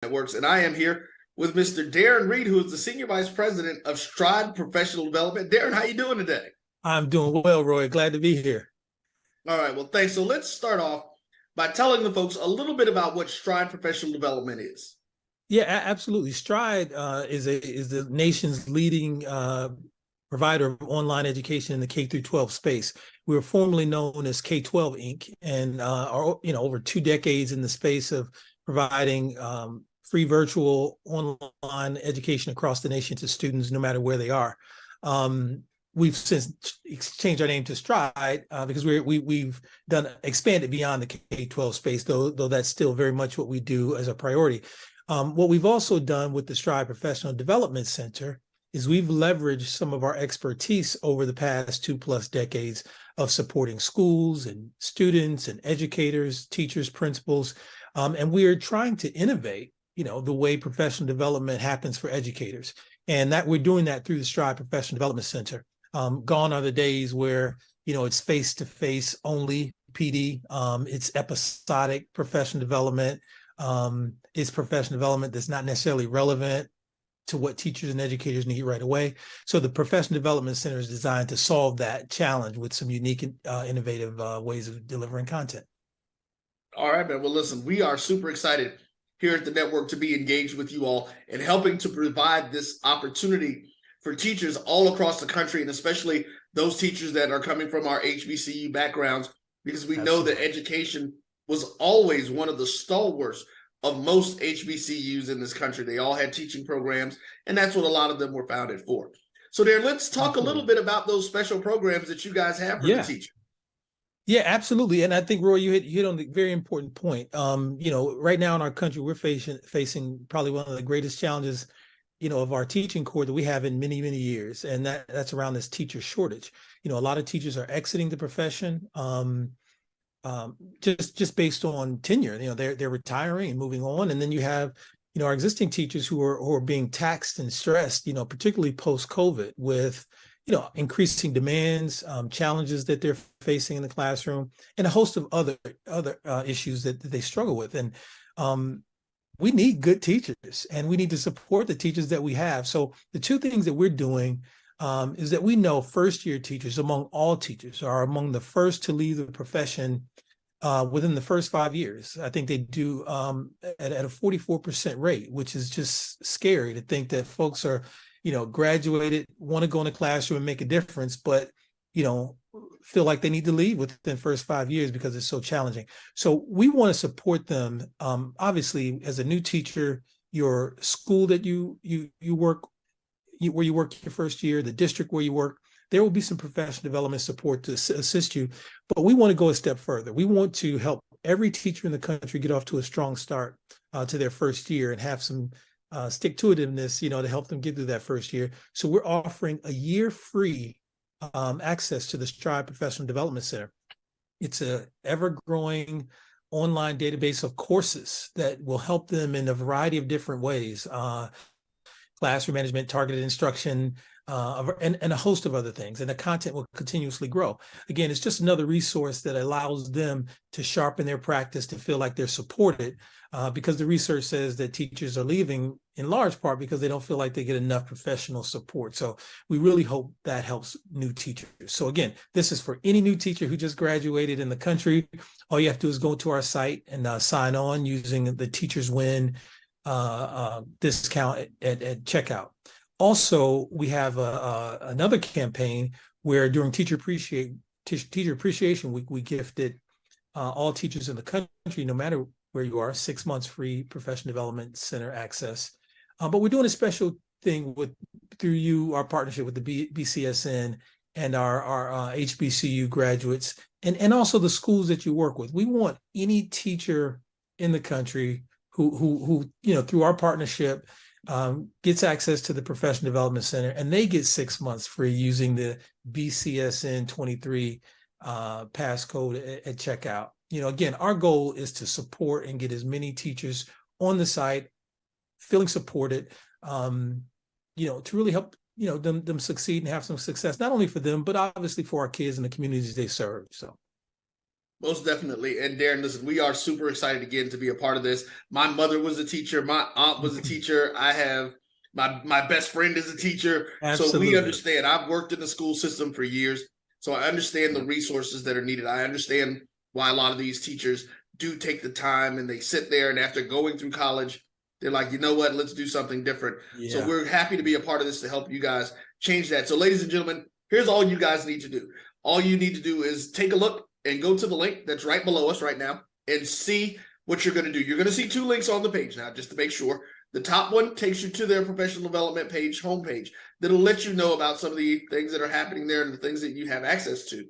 Networks, and I am here with Mr. Darren Reed, who is the Senior Vice President of Stride Professional Development. Darren, how you doing today? I'm doing well, Roy. Glad to be here. All right, well, thanks. So let's start off by telling the folks a little bit about what Stride Professional Development is. Yeah, absolutely. Stride is the nation's leading provider of online education in the K through 12 space. We were formerly known as K-12 Inc. and are over 2 decades in the space of providing free virtual online education across the nation to students, no matter where they are. We've since changed our name to Stride because we've expanded beyond the K-12 space, though that's still very much what we do as a priority. What we've also done with the Stride Professional Development Center is we've leveraged some of our expertise over the past 2+ decades of supporting schools and students and educators, teachers, principals, and we are trying to innovate, the way professional development happens for educators, and that we're doing that through the Stride Professional Development Center. Gone are the days where it's face-to-face only PD. It's episodic professional development. It's professional development that's not necessarily relevant to what teachers and educators need right away. So the Professional Development Center is designed to solve that challenge with some unique, innovative ways of delivering content. All right, man. Well, listen, we are super excited here at the network to be engaged with you all and helping to provide this opportunity for teachers all across the country, and especially those teachers that are coming from our HBCU backgrounds, because we know that education was always one of the stalwarts of most HBCUs in this country. They all had teaching programs, and that's what a lot of them were founded for. So there, let's talk a little bit about those special programs that you guys have for the teacher. Yeah, absolutely. And I think, Roy, you hit on the very important point. Right now in our country, we're facing probably one of the greatest challenges, of our teaching corps that we have in many, many years. And that's around this teacher shortage. A lot of teachers are exiting the profession just based on tenure. They're retiring and moving on. And then you have, our existing teachers who are being taxed and stressed, particularly post-COVID with, increasing demands, challenges that they're facing in the classroom, and a host of other issues that they struggle with. And we need good teachers, and we need to support the teachers that we have. So the two things that we're doing is that we know first-year teachers, among all teachers, are among the first to leave the profession within the first 5 years. I think they do at a 44% rate, which is just scary to think that folks are, graduated, want to go in the classroom and make a difference, but, feel like they need to leave within the first 5 years because it's so challenging. So we want to support them. Obviously, as a new teacher, your school that you work, where you work your first year, the district where you work, there will be some professional development support to assist you. But we want to go a step further. We want to help every teacher in the country get off to a strong start to their first year and have some stick-to-itiveness, to help them get through that first year. So we're offering a year free access to the Stride Professional Development Center. It's a ever-growing online database of courses that will help them in a variety of different ways. Classroom management, targeted instruction, and a host of other things. And the content will continuously grow. Again, it's just another resource that allows them to sharpen their practice, to feel like they're supported, because the research says that teachers are leaving in large part because they don't feel like they get enough professional support. So we really hope that helps new teachers. So again, this is for any new teacher who just graduated in the country. All you have to do is go to our site and sign on using the Teachers Win discount at checkout. Also, we have another campaign where during Teacher Appreciation Week, we gifted all teachers in the country, no matter where you are, 6 months free Professional Development Center access. But we're doing a special thing through our partnership with the BCSN and our HBCU graduates, and also the schools that you work with. We want any teacher in the country who through our partnership gets access to the Professional Development Center, and they get 6 months free using the BCSN 23 passcode at checkout. Again, our goal is to support and get as many teachers on the site feeling supported, to really help, them succeed and have some success, not only for them, but obviously for our kids and the communities they serve. So. Most definitely. And Darren, listen, we are super excited again to be a part of this. My mother was a teacher. My aunt was a teacher. I have my best friend is a teacher. So we Absolutely. understand. I've worked in the school system for years. So I understand the resources that are needed. I understand why a lot of these teachers do take the time and they sit there, and after going through college, they're like, you know what, let's do something different. Yeah. So we're happy to be a part of this to help you guys change that. So ladies and gentlemen, here's all you guys need to do. All you need to do is take a look and go to the link that's right below us right now and see what you're going to do. You're going to see two links on the page now, just to make sure. The top one takes you to their professional development page, homepage, that'll let you know about some of the things that are happening there and the things that you have access to.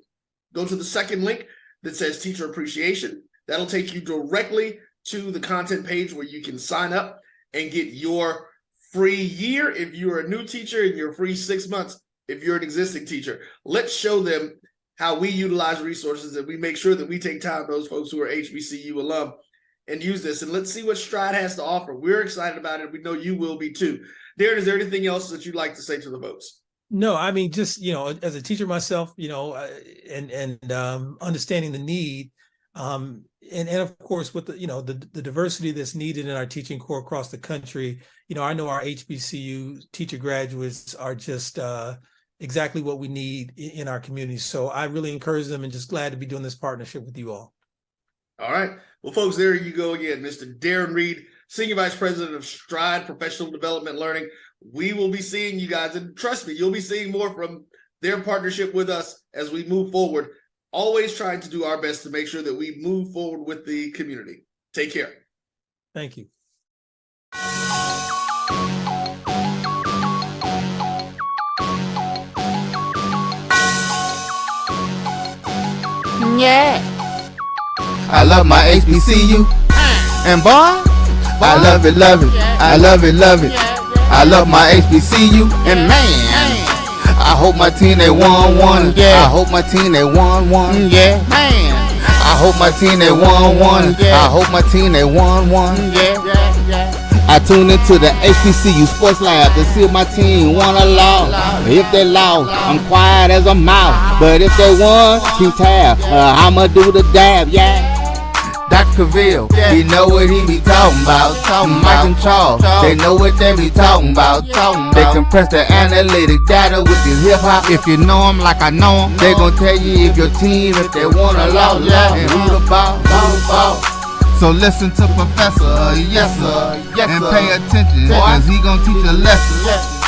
Go to the second link that says teacher appreciation. That'll take you directly to the content page where you can sign up and get your free year if you're a new teacher, and your free 6 months if you're an existing teacher. Let's show them how we utilize resources, and we make sure that we take time, those folks who are HBCU alum, and use this. And let's see what Stride has to offer. We're excited about it. We know you will be too. Darren, is there anything else that you'd like to say to the folks? No, I mean, just, as a teacher myself, and understanding the need, and of course with the diversity that's needed in our teaching corps across the country, I know our HBCU teacher graduates are just exactly what we need in our community. So I really encourage them, and just glad to be doing this partnership with you all. All right. Well, folks, there you go again, Mr. Darren Reed, Senior Vice President of Stride Professional Development Learning. We will be seeing you guys, and trust me, you'll be seeing more from their partnership with us as we move forward, always trying to do our best to make sure that we move forward with the community. Take care. Thank you. Yeah. I love my HBCU. And boy, I love it, love it. I love it, love it. I love my HBCU. And man, I hope my team they won one. Yeah. I hope my team they won one. Yeah. Man, I hope my team they won one. I hope my team they won one. Yeah. I tune into the HBCU Sports Lab to see if my team won or lost. If they lost, I'm quiet as a mouse. But if they won, keep tab. I'ma do the dab, yeah. Dr. Cavil, he know what he be talking about. Mike and Charles, they know what they be talking about. They compress the analytic data with this hip hop. If you know them like I know them, they gon' tell you if your team, if they won or lost, and who the ball. So listen to Professor, yes sir, and pay attention, cause he gon' teach a lesson.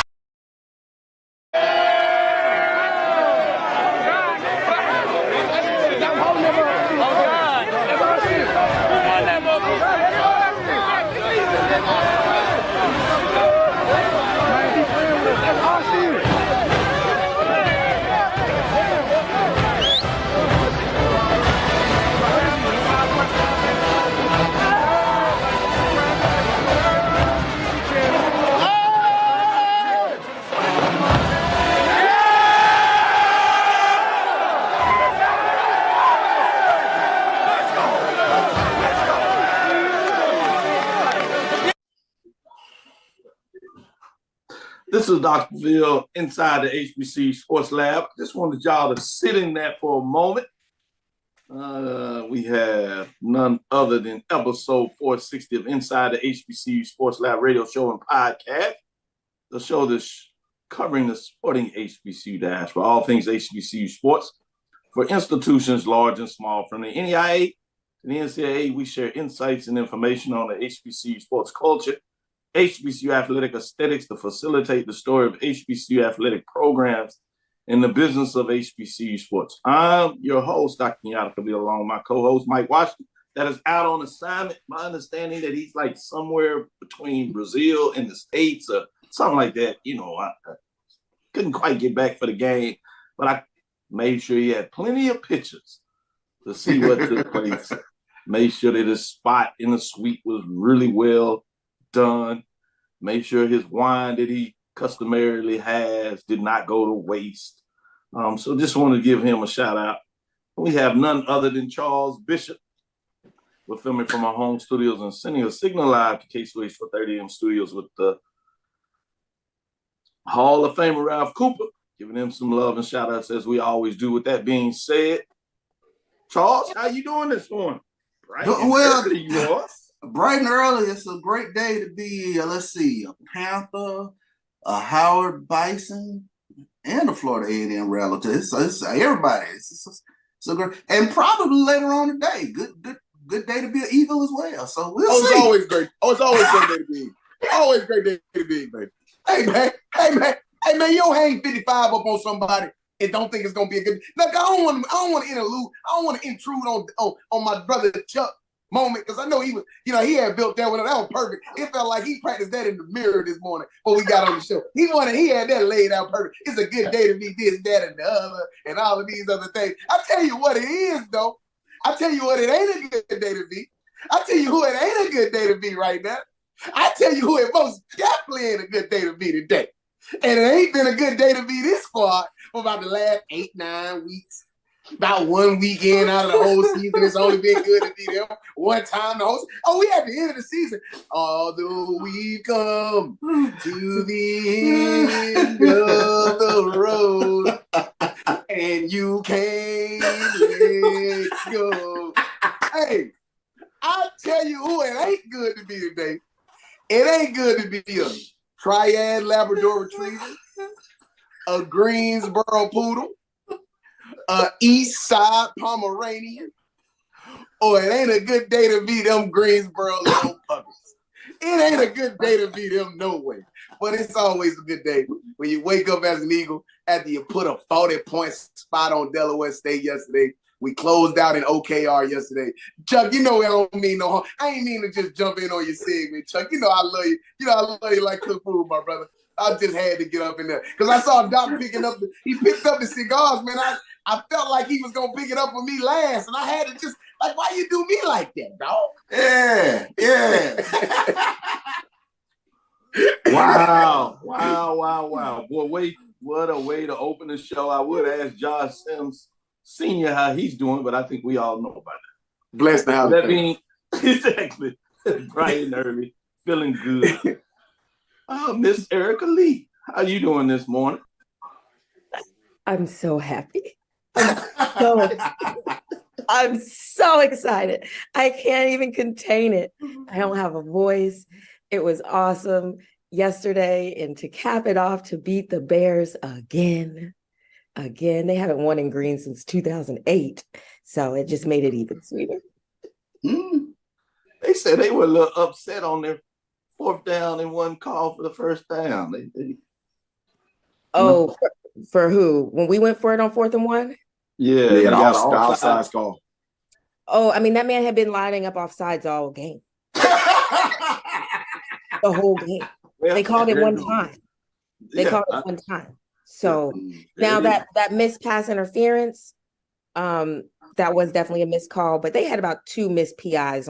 This is Dr. Cavil inside the HBCU Sports Lab. Just wanted y'all to sit in that for a moment. We have none other than episode 460 of Inside the HBCU Sports Lab radio show and podcast. The show that's covering the sporting HBCU dash for all things HBCU sports for institutions large and small, from the NEIA to the NCAA. We share insights and information on the HBCU sports culture, HBCU athletic aesthetics to facilitate the story of HBCU athletic programs in the business of HBCU sports. I'm your host, Dr. Kenyatta, along with my co-host, Mike Washington, that is out on assignment. My understanding that he's like somewhere between Brazil and the States or something like that. I couldn't quite get back for the game, but I made sure he had plenty of pictures to see what took place. Made sure that his spot in the suite was really well done. Made sure his wine that he customarily has did not go to waste. So just want to give him a shout out. We have none other than Charles Bishop. We're filming from our home studios and sending a signal live to K-Switch for 30 AM studios with the Hall of Famer Ralph Cooper, giving him some love and shout outs as we always do. With that being said, Charles, how you doing this morning? Bright Well, early, yours. bright and early. It's a great day to be, let's see, a Panther, a Howard Bison, and a Florida A&M relative. It's everybody. It's a great, and probably later on today, good day to be an Eagle as well. So we'll see. It's always great. Oh, it's always great day to be. Always great day to be, baby. Hey man, you don't hang 55 up on somebody and don't think it's gonna be a good. Look, I don't want to interlude. I don't want to intrude on my brother Chuck moment because I know he was, he had built that one. That was perfect. It felt like he practiced that in the mirror this morning before we got on the show. He had that laid out perfect. It's a good day to be this, that, and the other, and all of these other things. I tell you what it is, though. I tell you what it ain't a good day to be. I tell you who it ain't a good day to be right now. I tell you who it most definitely ain't a good day to be today. And it ain't been a good day to be this far for about the last 8-9 weeks. About 1 weekend out of the whole season. It's only been good to be there one time the whole. Oh, we at the end of the season. Although we come to the end of the road and you can't let go. Hey, I tell you who it ain't good to be today. It ain't good to be a Triad Labrador Retriever, a Greensboro Poodle, a East Side Pomeranian, or it ain't a good day to be them Greensboro little puppies. It ain't a good day to be them no way. But it's always a good day when you wake up as an Eagle after you put a 40-point spot on Delaware State yesterday. We closed out in OKR yesterday. Chuck, I don't mean no harm. I ain't mean to just jump in on your segment, Chuck. I love you. I love you like cook food, my brother. I just had to get up in there. Because I saw Doc he picked up the cigars, man. I felt like he was going to pick it up for me last. And I had to just, why you do me like that, dog? Yeah. Wow. Boy, what a way to open the show. I would ask Josh Sims Senior how he's doing, but I think we all know about it. Blessed to have that being exactly bright and early, feeling good. Miss Erica Lee, how you doing this morning? I'm so happy. I'm so excited. I can't even contain it. I don't have a voice. It was awesome yesterday, and to cap it off, to beat the Bears again. They haven't won in green since 2008, so it just made it even sweeter. They said they were a little upset on their fourth down and one call for the first down. For who? When we went for it on 4th and 1? Yeah, they got an offsides call. Oh, I mean, that man had been lining up offsides all game. The whole game. Well, they called it one time. Called it one time. So now that missed pass interference, that was definitely a missed call, but they had about 2 missed PIs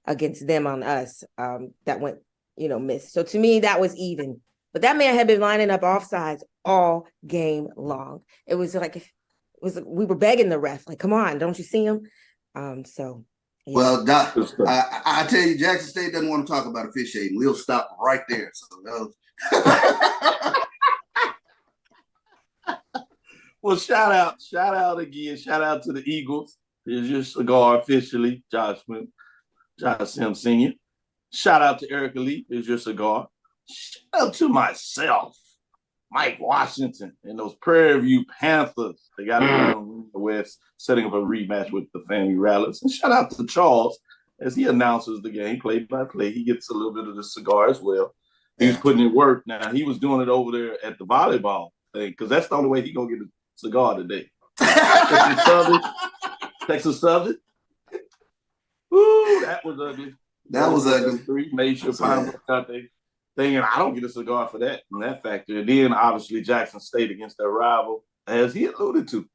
against them on us that went, missed. So to me, that was even. But that man had been lining up offsides all game long. It was we were begging the ref, come on, don't you see him? So. Yeah. Well, Doc, I tell you, Jackson State doesn't want to talk about officiating. We'll stop right there. So Well, shout out again. Shout out to the Eagles. Here's your cigar officially, Josh Sims Sr. Shout out to Erica Lee. Here's your cigar. Shout out to myself, Mike Washington, and those Prairie View Panthers. They got it in the West, setting up a rematch with the Family Rattlers. And shout out to Charles as he announces the game play by play. He gets a little bit of the cigar as well. He was putting in work. Now, he was doing it over there at the volleyball thing because that's the only way he's going to get a cigar today. Texas Southern. Ooh, that was ugly. That was ugly. Made sure Pine got their thing, and I don't get a cigar for that in that factor. And then, obviously, Jackson State against their rival, as he alluded to.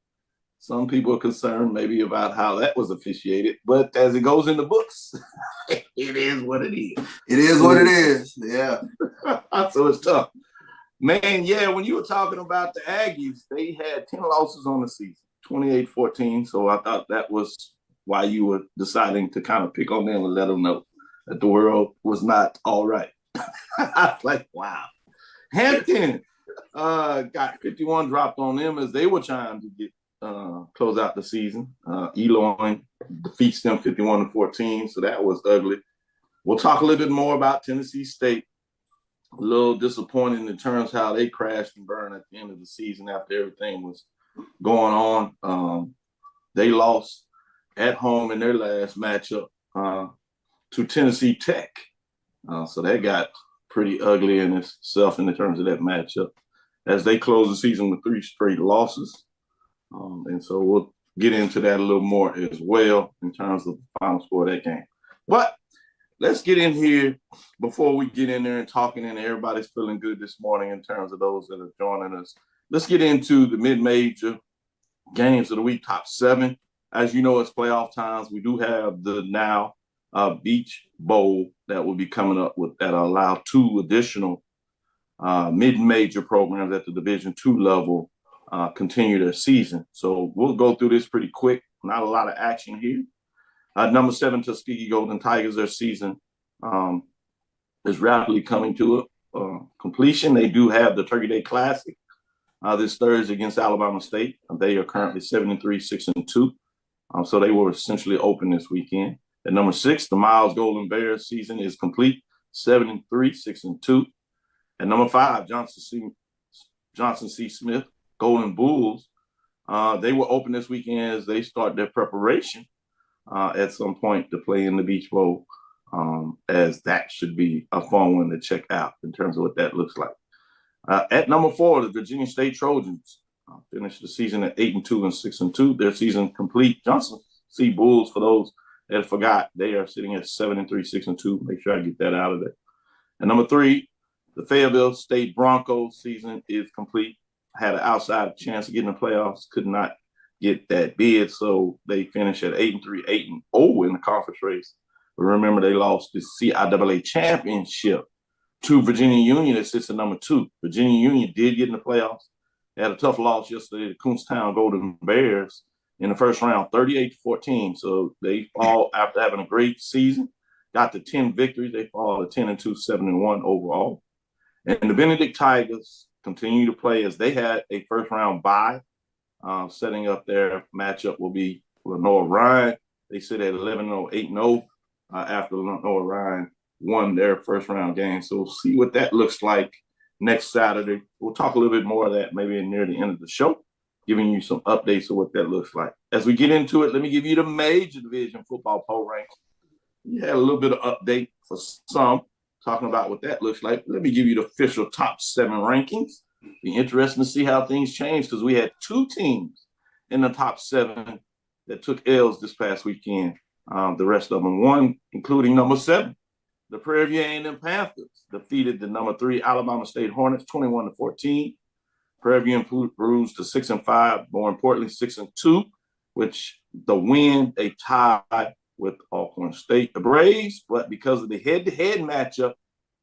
Some people are concerned maybe about how that was officiated, but as it goes in the books, it is what it is. It is what it is. Yeah. So it's tough. Man, yeah, when you were talking about the Aggies, they had 10 losses on the season, 28-14. So I thought that was why you were deciding to kind of pick on them and let them know that the world was not all right. I was like, wow. Hampton got 51 dropped on them as they were trying to get close out the season. Eloy defeats them 51-14, so that was ugly. We'll talk a little bit more about Tennessee State. A little disappointing in terms of how they crashed and burned at the end of the season after everything was going on. They lost at home in their last matchup to Tennessee Tech. So that got pretty ugly in itself in terms of that matchup as they close the season with 3 straight losses. And so we'll get into that a little more as well in terms of the final score of that game. But let's get in here before we get in there and talking, and everybody's feeling good this morning in terms of those that are joining us. Let's get into the mid-major games of the week, top 7. As you know, it's playoff times. We do have the now Beach Bowl that will be coming up with that allow 2 additional mid-major programs at the Division II level continue their season. So we'll go through this pretty quick. Not a lot of action here. Number 7, Tuskegee Golden Tigers, their season is rapidly coming to a completion. They do have the Turkey Day Classic this Thursday against Alabama State. They are currently 7-3, 6-2. So they were essentially open this weekend. At number 6, the Miles Golden Bears season is complete, 7-3, 6-2. At number 5, Johnson C. Smith Golden Bulls. They were open this weekend as they start their preparation at some point to play in the Beach Bowl, as that should be a fun one to check out in terms of what that looks like. At number 4, the Virginia State Trojans finished the season at 8-2 and 6-2. Their season complete. Johnson C. Bulls, for those that forgot, they are sitting at 7-3, 6-2. Make sure I get that out of there. And number 3, the Fayetteville State Broncos season is complete. Had an outside chance of getting the playoffs, could not get that bid, so they finished at 8-3, 8-0 in the conference race. But remember, they lost the CIAA championship to Virginia Union that sits at number 2. Virginia Union did get in the playoffs. They had a tough loss yesterday to Kutztown Golden Bears in the first round, 38-14. So they fall after having a great season. Got to 10 victories. They fall to 10-2, 7-1 overall. And the Benedict Tigers continue to play as they had a first-round bye. Setting up their matchup will be Lenore Ryan. They sit at 11-0, 8-0 after Lenore Ryan won their first-round game. So we'll see what that looks like next Saturday. We'll talk a little bit more of that maybe near the end of the show, giving you some updates of what that looks like. As we get into it, let me give you the major division football poll ranks. We had a little bit of update for some, talking about what that looks like. Let me give you the official top 7 rankings. Be interesting to see how things change because we had 2 teams in the top 7 that took L's this past weekend. The rest of them won, including number 7. The Prairie View A&M Panthers defeated the number 3 Alabama State Hornets 21-14. Prairie View improved to 6-5, more importantly 6-2, which the win they tied with Alcorn State. The Braves, but because of the head-to-head matchup,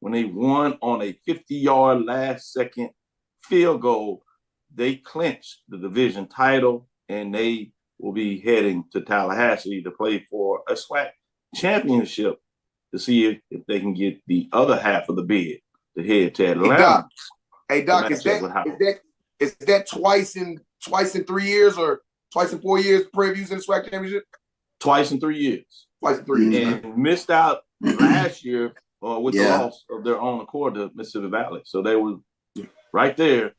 when they won on a 50-yard last-second field goal, they clinched the division title, and they will be heading to Tallahassee to play for a SWAC championship to see if they can get the other half of the bid to head to Atlanta. Hey Doc, is that twice in 3 years or twice in 4 years previews in the SWAC championship? Twice in 3 years. Twice in 3 years. And missed out last year with the loss of their own accord to Mississippi Valley. So they were right there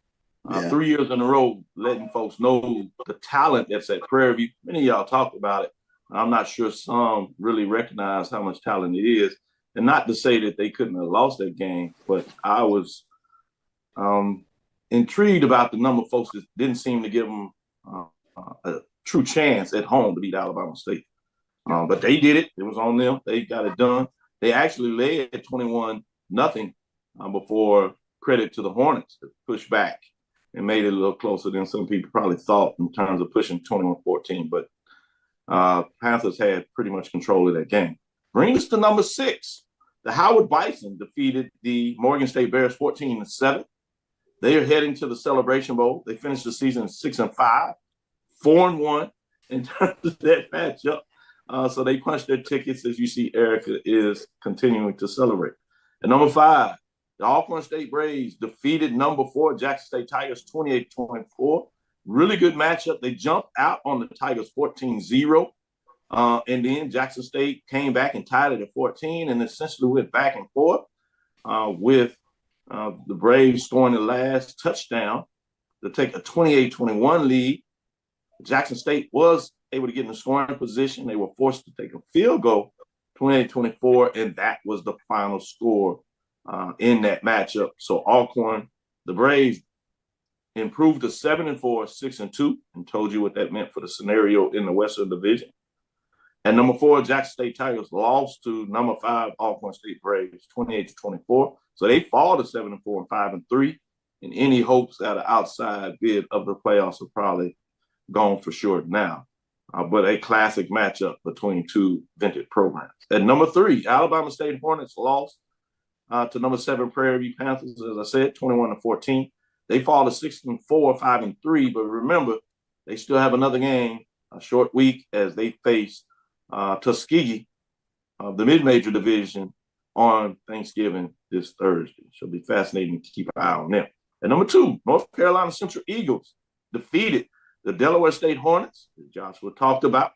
3 years in a row, letting folks know the talent that's at Prairie View. Many of y'all talked about it. I'm not sure some really recognize how much talent it is. And not to say that they couldn't have lost that game, but I was intrigued about the number of folks that didn't seem to give them a true chance at home to beat Alabama State. But they did it. It was on them. They got it done. They actually led 21-0 before credit to the Hornets to push back and made it a little closer than some people probably thought in terms of pushing 21-14. But Panthers had pretty much control of that game. Brings us to number 6. The Howard Bison defeated the Morgan State Bears 14-7. They are heading to the Celebration Bowl. They finished the season 6-5, 4-1 in terms of that matchup. So they punched their tickets. As you see, Erica is continuing to celebrate. At number 5, the Alcorn State Braves defeated number 4 Jackson State Tigers 28-24. Really good matchup. They jumped out on the Tigers 14-0. And then Jackson State came back and tied it at 14 and essentially went back and forth with the Braves scoring the last touchdown to take a 28-21 lead. Jackson State was able to get in the scoring position. They were forced to take a field goal, 28-24, and that was the final score in that matchup. So Alcorn, the Braves, improved to 7-4, 6-2, and told you what that meant for the scenario in the Western Division. And number 4, Jackson State Tigers lost to number 5, Alcorn State Braves, 28-24. So they fall to 7-4 and 5-3. And any hopes at an outside bid of the playoffs are probably gone for sure now. But a classic matchup between two vintage programs. At number 3, Alabama State Hornets lost to number 7 Prairie View Panthers, as I said, 21-14. They fall to 6-4, 5-3. But remember, they still have another game, a short week, as they face Tuskegee of the mid-major division on Thanksgiving this Thursday. It'll be fascinating to keep an eye on them. At number 2, North Carolina Central Eagles defeated the Delaware State Hornets, as Joshua talked about,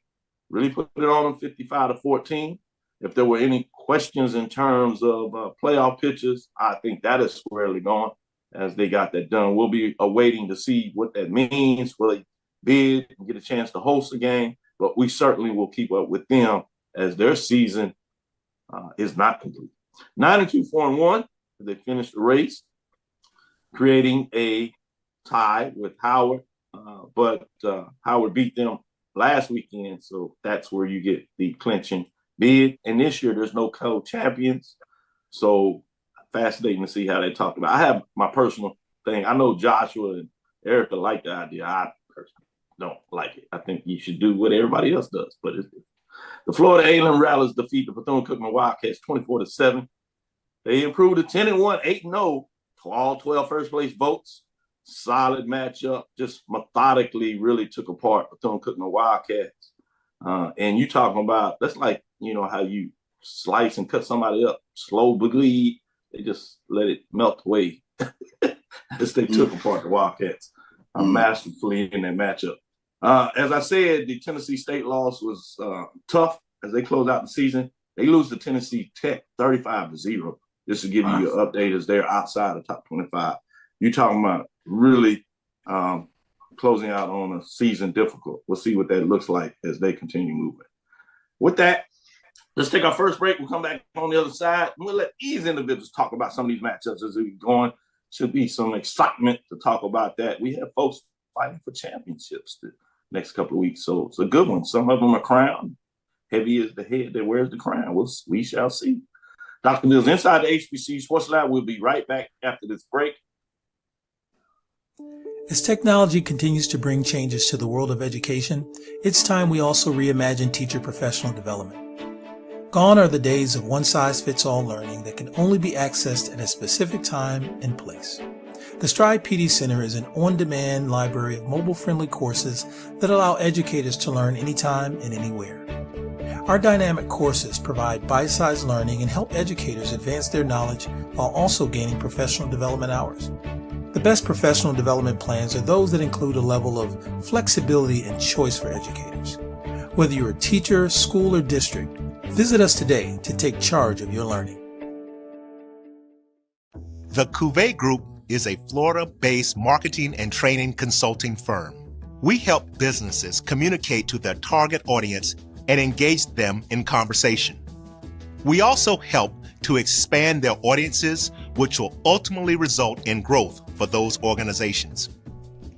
really put it on them 55-14. If there were any questions in terms of playoff pitches, I think that is squarely gone as they got that done. We'll be awaiting to see what that means. Will they bid and get a chance to host the game? But we certainly will keep up with them as their season is not complete. 9-2, 4-1. They finished the race, creating a tie with Howard. But Howard beat them last weekend, so that's where you get the clinching bid. And this year, there's no co-champions, so fascinating to see how they talk about it. I have my personal thing. I know Joshua and Erica like the idea. I personally don't like it. I think you should do what everybody else does. But the Florida A&M Rattlers defeat the Bethune-Cookman Wildcats 24-7. They improved to 10-1, 8-0 to all 12 first-place votes. Solid matchup, just methodically really took apart Bethune-Cookman Wildcats. And you talking about, that's like, how you slice and cut somebody up, slow bleed. They just let it melt away as they took apart the Wildcats masterfully in that matchup. As I said, the Tennessee State loss was tough as they close out the season. They lose to Tennessee Tech 35-0. Just to give you an update as they're outside the top 25. You're talking about really closing out on a season difficult. We'll see what that looks like as they continue moving. With that, let's take our first break. We'll come back on the other side. We'll let these individuals talk about some of these matchups as we go on. Should be some excitement to talk about that. We have folks fighting for championships the next couple of weeks, so it's a good one. Some of them are crowned. Heavy is the head that wears the crown. We shall see. Dr. Mills, inside the HBCU Sports Lab. We'll be right back after this break. As technology continues to bring changes to the world of education, it's time we also reimagine teacher professional development. Gone are the days of one-size-fits-all learning that can only be accessed at a specific time and place. The Stride PD Center is an on-demand library of mobile-friendly courses that allow educators to learn anytime and anywhere. Our dynamic courses provide bite-sized learning and help educators advance their knowledge while also gaining professional development hours. The best professional development plans are those that include a level of flexibility and choice for educators. Whether you're a teacher, school, or district, visit us today to take charge of your learning. The Cavil Group is a Florida-based marketing and training consulting firm. We help businesses communicate to their target audience and engage them in conversation. We also help to expand their audiences, which will ultimately result in growth for those organizations.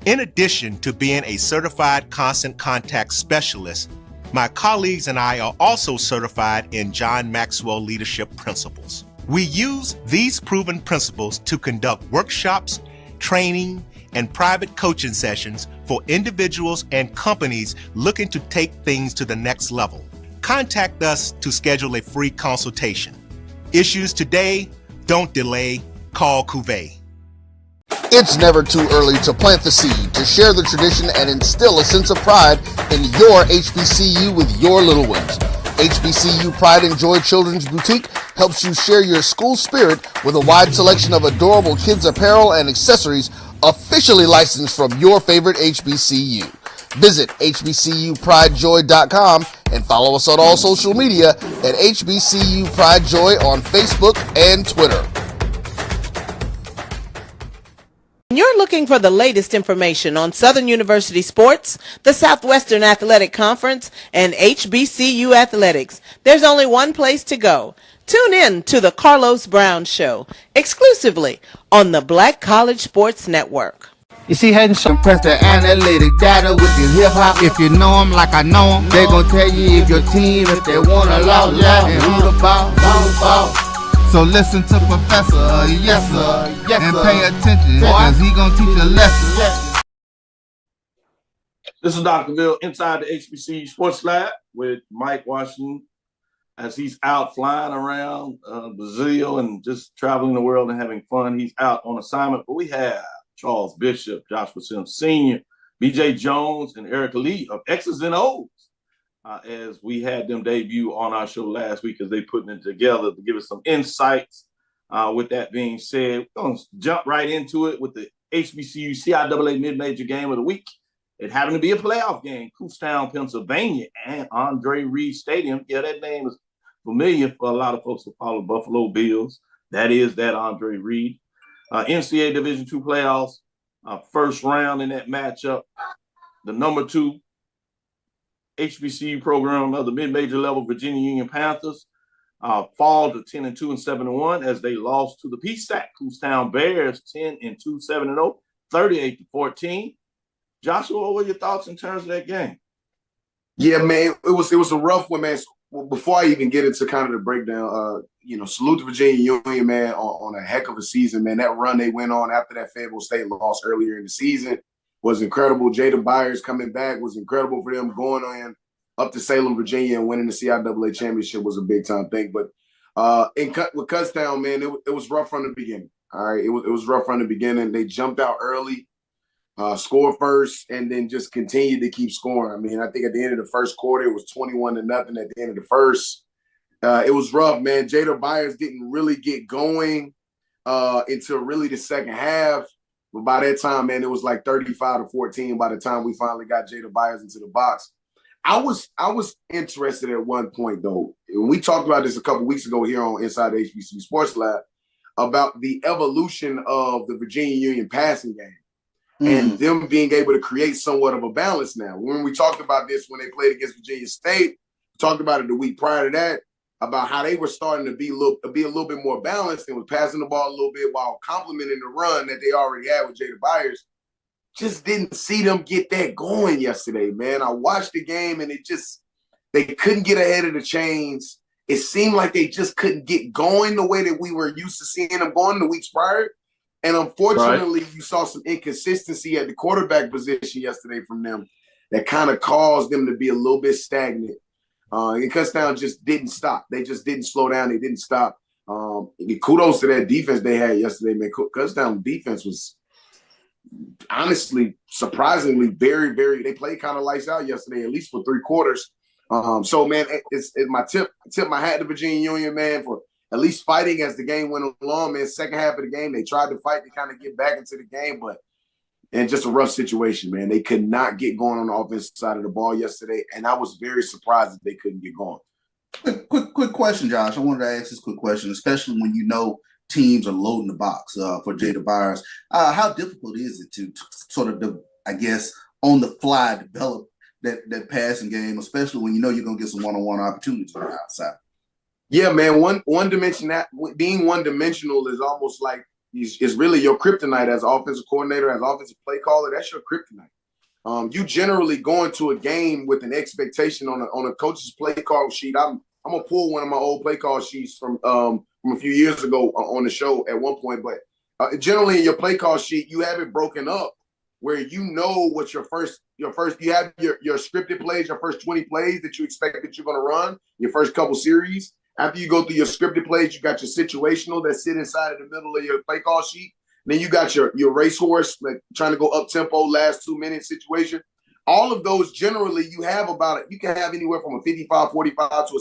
In addition to being a certified constant contact specialist, my colleagues and I are also certified in John Maxwell Leadership Principles. We use these proven principles to conduct workshops, training, and private coaching sessions for individuals and companies looking to take things to the next level. Contact us to schedule a free consultation. Issues today, don't delay, call Cavil. It's never too early to plant the seed, to share the tradition, and instill a sense of pride in your HBCU with your little ones. HBCU Pride and Joy Children's Boutique helps you share your school spirit with a wide selection of adorable kids apparel and accessories, officially licensed from your favorite HBCU. Visit hbcupridejoy.com and follow us on all social media at HBCU Pride Joy on Facebook and Twitter. When you're looking for the latest information on Southern University sports, the Southwestern Athletic Conference, and HBCU athletics, there's only one place to go. Tune in to the Carlos Brown Show, exclusively on the Black College Sports Network. You see, head and shoulders. Press the analytic data with your hip hop. If you know them like I know them, they gon' tell you if your team, if they want a law, and who the ball. So listen to Professor, yes sir, and pay attention, cause he gon' teach a lesson. This is Dr. Cavil inside the HBCU Sports Lab with Mike Washington as he's out flying around Brazil and just traveling the world and having fun. He's out on assignment, but we have Charles Bishop, Joshua Sims Sr., BJ Jones, and Erica Lee of X's and O's as we had them debut on our show last week as they putting it together to give us some insights. With that being said, we're going to jump right into it with the HBCU CIAA mid-major game of the week. It happened to be a playoff game, Kutztown, Pennsylvania, and Andre Reed Stadium. Yeah, that name is familiar for a lot of folks who follow Buffalo Bills. That is that Andre Reed. NCAA Division II playoffs, first round in that matchup. The number 2 HBCU program of the mid-major level, Virginia Union Panthers, fall to 10-2 and 7-1 as they lost to the P-Stack Kutztown Bears 10-2, 7-0, 38-14. Joshua, what were your thoughts in terms of that game? Yeah, man, it was a rough one, man. So, before I even get into kind of the breakdown, salute to Virginia Union, man, on a heck of a season, man. That run they went on after that Fayetteville State loss earlier in the season was incredible. Jada Byers coming back was incredible for them. Going on up to Salem, Virginia, and winning the CIAA championship was a big time thing. But with Kutztown, man, it was rough from the beginning. All right, it was rough from the beginning. They jumped out early, scored first, and then just continued to keep scoring. I mean, I think at the end of the first quarter, it was 21-0 at the end of the first. It was rough, man. Jada Byers didn't really get going until really the second half. But by that time, man, it was like 35-14 by the time we finally got Jada Byers into the box. I was interested at one point, though. We talked about this a couple weeks ago here on Inside the HBCU Sports Lab about the evolution of the Virginia Union passing game and them being able to create somewhat of a balance now. When we talked about this when they played against Virginia State, we talked about it the week prior to that, about how they were starting to be a little bit more balanced and was passing the ball a little bit while complementing the run that they already had with Jada Byers. Just didn't see them get that going yesterday, man. I watched the game and they couldn't get ahead of the chains. It seemed like they just couldn't get going the way that we were used to seeing them going the weeks prior. And unfortunately, You saw some inconsistency at the quarterback position yesterday from them that kind of caused them to be a little bit stagnant. And Kutztown just didn't stop. They just didn't slow down. They didn't stop. Kudos to that defense they had yesterday, man. Kutztown defense was honestly, surprisingly, very, very. They played kind of lights out yesterday, at least for 3 quarters. So, man, it's my tip my hat to Virginia Union, man, for at least fighting as the game went along, man. Second half of the game, they tried to fight to kind of get back into the game, but just a rough situation, man. They could not get going on the offensive side of the ball yesterday, and I was very surprised that they couldn't get going. Quick question, Josh. I wanted to ask this quick question, especially when you know teams are loading the box for Jada Byers. How difficult is it to sort of, I guess, on the fly develop that passing game, especially when you know you're going to get some one-on-one opportunities on the outside? Yeah, man. One dimension, that being one-dimensional is almost like is really your kryptonite as offensive coordinator, as offensive play caller. That's your kryptonite. You generally go into a game with an expectation on a coach's play call sheet. I'm gonna pull one of my old play call sheets from a few years ago on the show at one point, but generally in your play call sheet, you have it broken up where you know what your first you have your scripted plays, your first 20 plays that you expect that you're going to run, your first couple series. After you go through your scripted plays, you got your situational that sit inside of the middle of your play call sheet. Then you got your racehorse, like trying to go up tempo, last 2 minute situation. All of those generally you have you can have anywhere from a 55-45 to a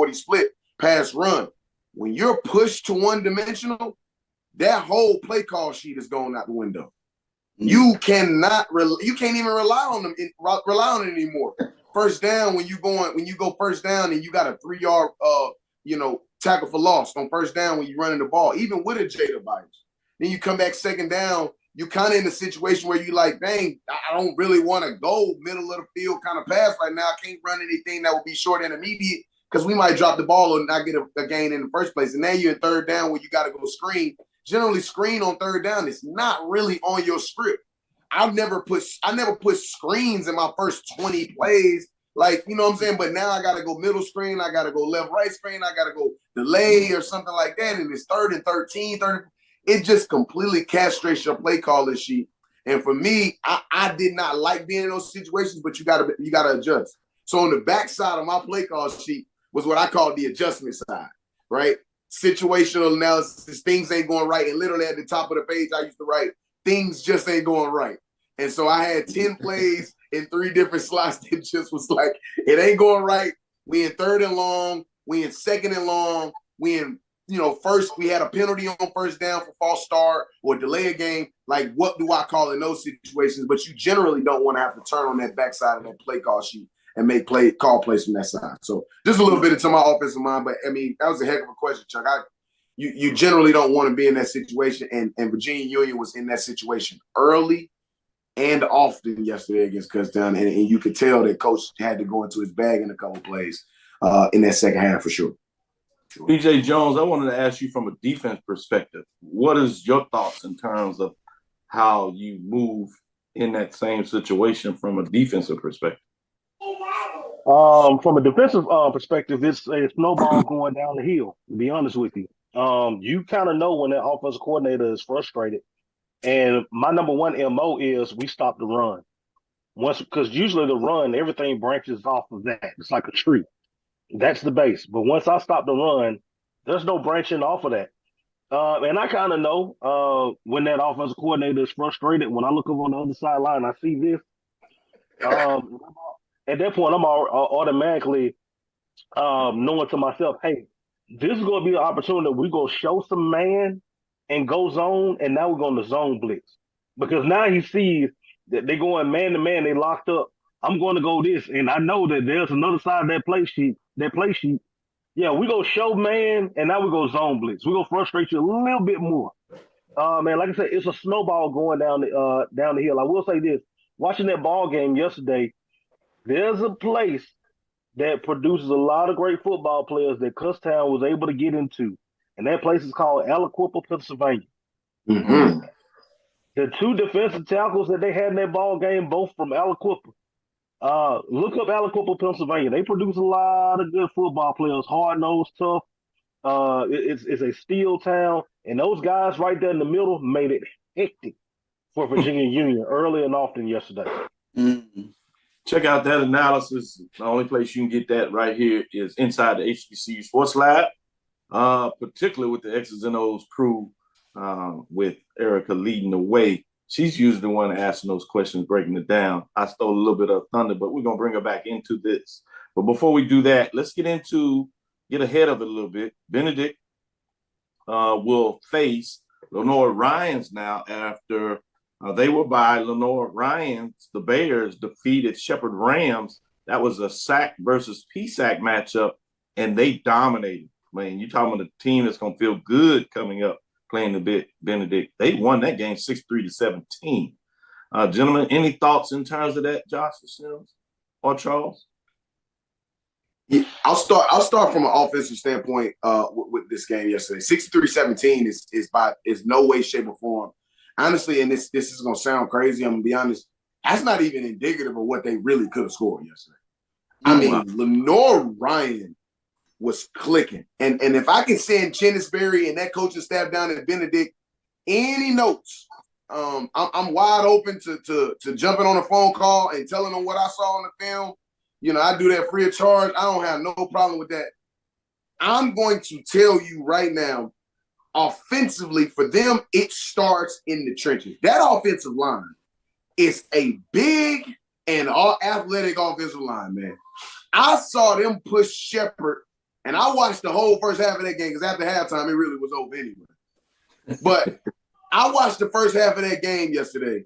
60-40 split pass run. When you're pushed to one dimensional, that whole play call sheet is going out the window. You cannot you can't even rely on them rely on it anymore. First down when you go first down and you got a 3-yard tackle for loss on first down when you're running the ball, even with a Jada Byers. Then you come back second down, you kind of in a situation where you like, dang, I don't really want to go middle of the field kind of pass right now. I can't run anything that will be short and immediate because we might drop the ball and not get a gain in the first place. And now you're in third down where you got to go screen. Generally, screen on third down is not really on your script. I never put screens in my first 20 plays. Like, you know what I'm saying? But now I got to go middle screen. I got to go left, right screen. I got to go delay or something like that. And it's 3rd and 13, 30. It just completely castrates your play calling sheet. And for me, I did not like being in those situations, but you got to adjust. So on the back side of my play call sheet was what I call the adjustment side, right? Situational analysis, things ain't going right. And literally at the top of the page, I used to write, things just ain't going right. And so I had 10 plays in 3 different slots that just was like, it ain't going right. We in 3rd and long. We in 2nd and long. We in, first we had a penalty on first down for false start or delay a game. Like, what do I call in those situations? But you generally don't want to have to turn on that backside of that play call sheet and make call plays from that side. So just a little bit into my offensive mind. But, I mean, that was a heck of a question, Chuck. You generally don't want to be in that situation. And Virginia Union was in that situation early and often yesterday against Kutztown, and you could tell that coach had to go into his bag in a couple of plays in that second half for sure. BJ Jones, I wanted to ask you from a defense perspective, what is your thoughts in terms of how you move in that same situation from a defensive perspective? From a defensive perspective, it's a snowball going down the hill, to be honest with you. You kind of know when that offensive coordinator is frustrated. And my number one MO is we stop the run. Because usually the run, everything branches off of that. It's like a tree. That's the base. But once I stop the run, there's no branching off of that. And I kind of know when that offensive coordinator is frustrated. When I look over on the other sideline, I see this. At that point, I'm automatically knowing to myself, hey, this is going to be an opportunity. We're going to show some man and go zone, and now we're going to zone blitz. Because now he sees that they're going man-to-man, they locked up. I'm going to go this, and I know that there's another side of that play sheet. Yeah, we're going to show man, and now we're going to zone blitz. We're going to frustrate you a little bit more. Man, like I said, it's a snowball going down the hill. I will say this. Watching that ball game yesterday, there's a place that produces a lot of great football players that Kutztown was able to get into. And that place is called Alcorn, Pennsylvania. Mm-hmm. The 2 defensive tackles that they had in that ball game, both from Alcorn. Look up Alcorn, Pennsylvania. They produce a lot of good football players, hard-nosed, tough. It's a steel town. And those guys right there in the middle made it hectic for Virginia Union early and often yesterday. Mm-hmm. Check out that analysis. The only place you can get that right here is inside the HBCU Sports Lab. Particularly with the X's and O's crew, with Erica leading the way. She's usually the one asking those questions, breaking it down. I stole a little bit of thunder, but we're going to bring her back into this. But before we do that, let's get ahead of it a little bit. Benedict will face Lenore Ryans now after they were by Lenore Ryans. The Bears defeated Shepherd Rams. That was a SAC versus PSAC matchup, and they dominated. Man, you're talking about a team that's going to feel good coming up playing the bit, Benedict. They won that game 6-3-17. Gentlemen, any thoughts in terms of that, Josh or Charles? Yeah, I'll start from an offensive standpoint with this game yesterday. 63-17 is no way, shape, or form. Honestly, and this is going to sound crazy, I'm going to be honest, that's not even indicative of what they really could have scored yesterday. I mean, Lenore Ryan was clicking. And if I can send Chennisberry and that coaching staff down at Benedict any notes, I'm wide open to jumping on a phone call and telling them what I saw on the film. I do that free of charge. I don't have no problem with that. I'm going to tell you right now, offensively, for them, it starts in the trenches. That offensive line is a big and all athletic offensive line, man. I saw them push Shepherd, and I watched the whole first half of that game because after halftime, it really was over anyway. But I watched the first half of that game yesterday,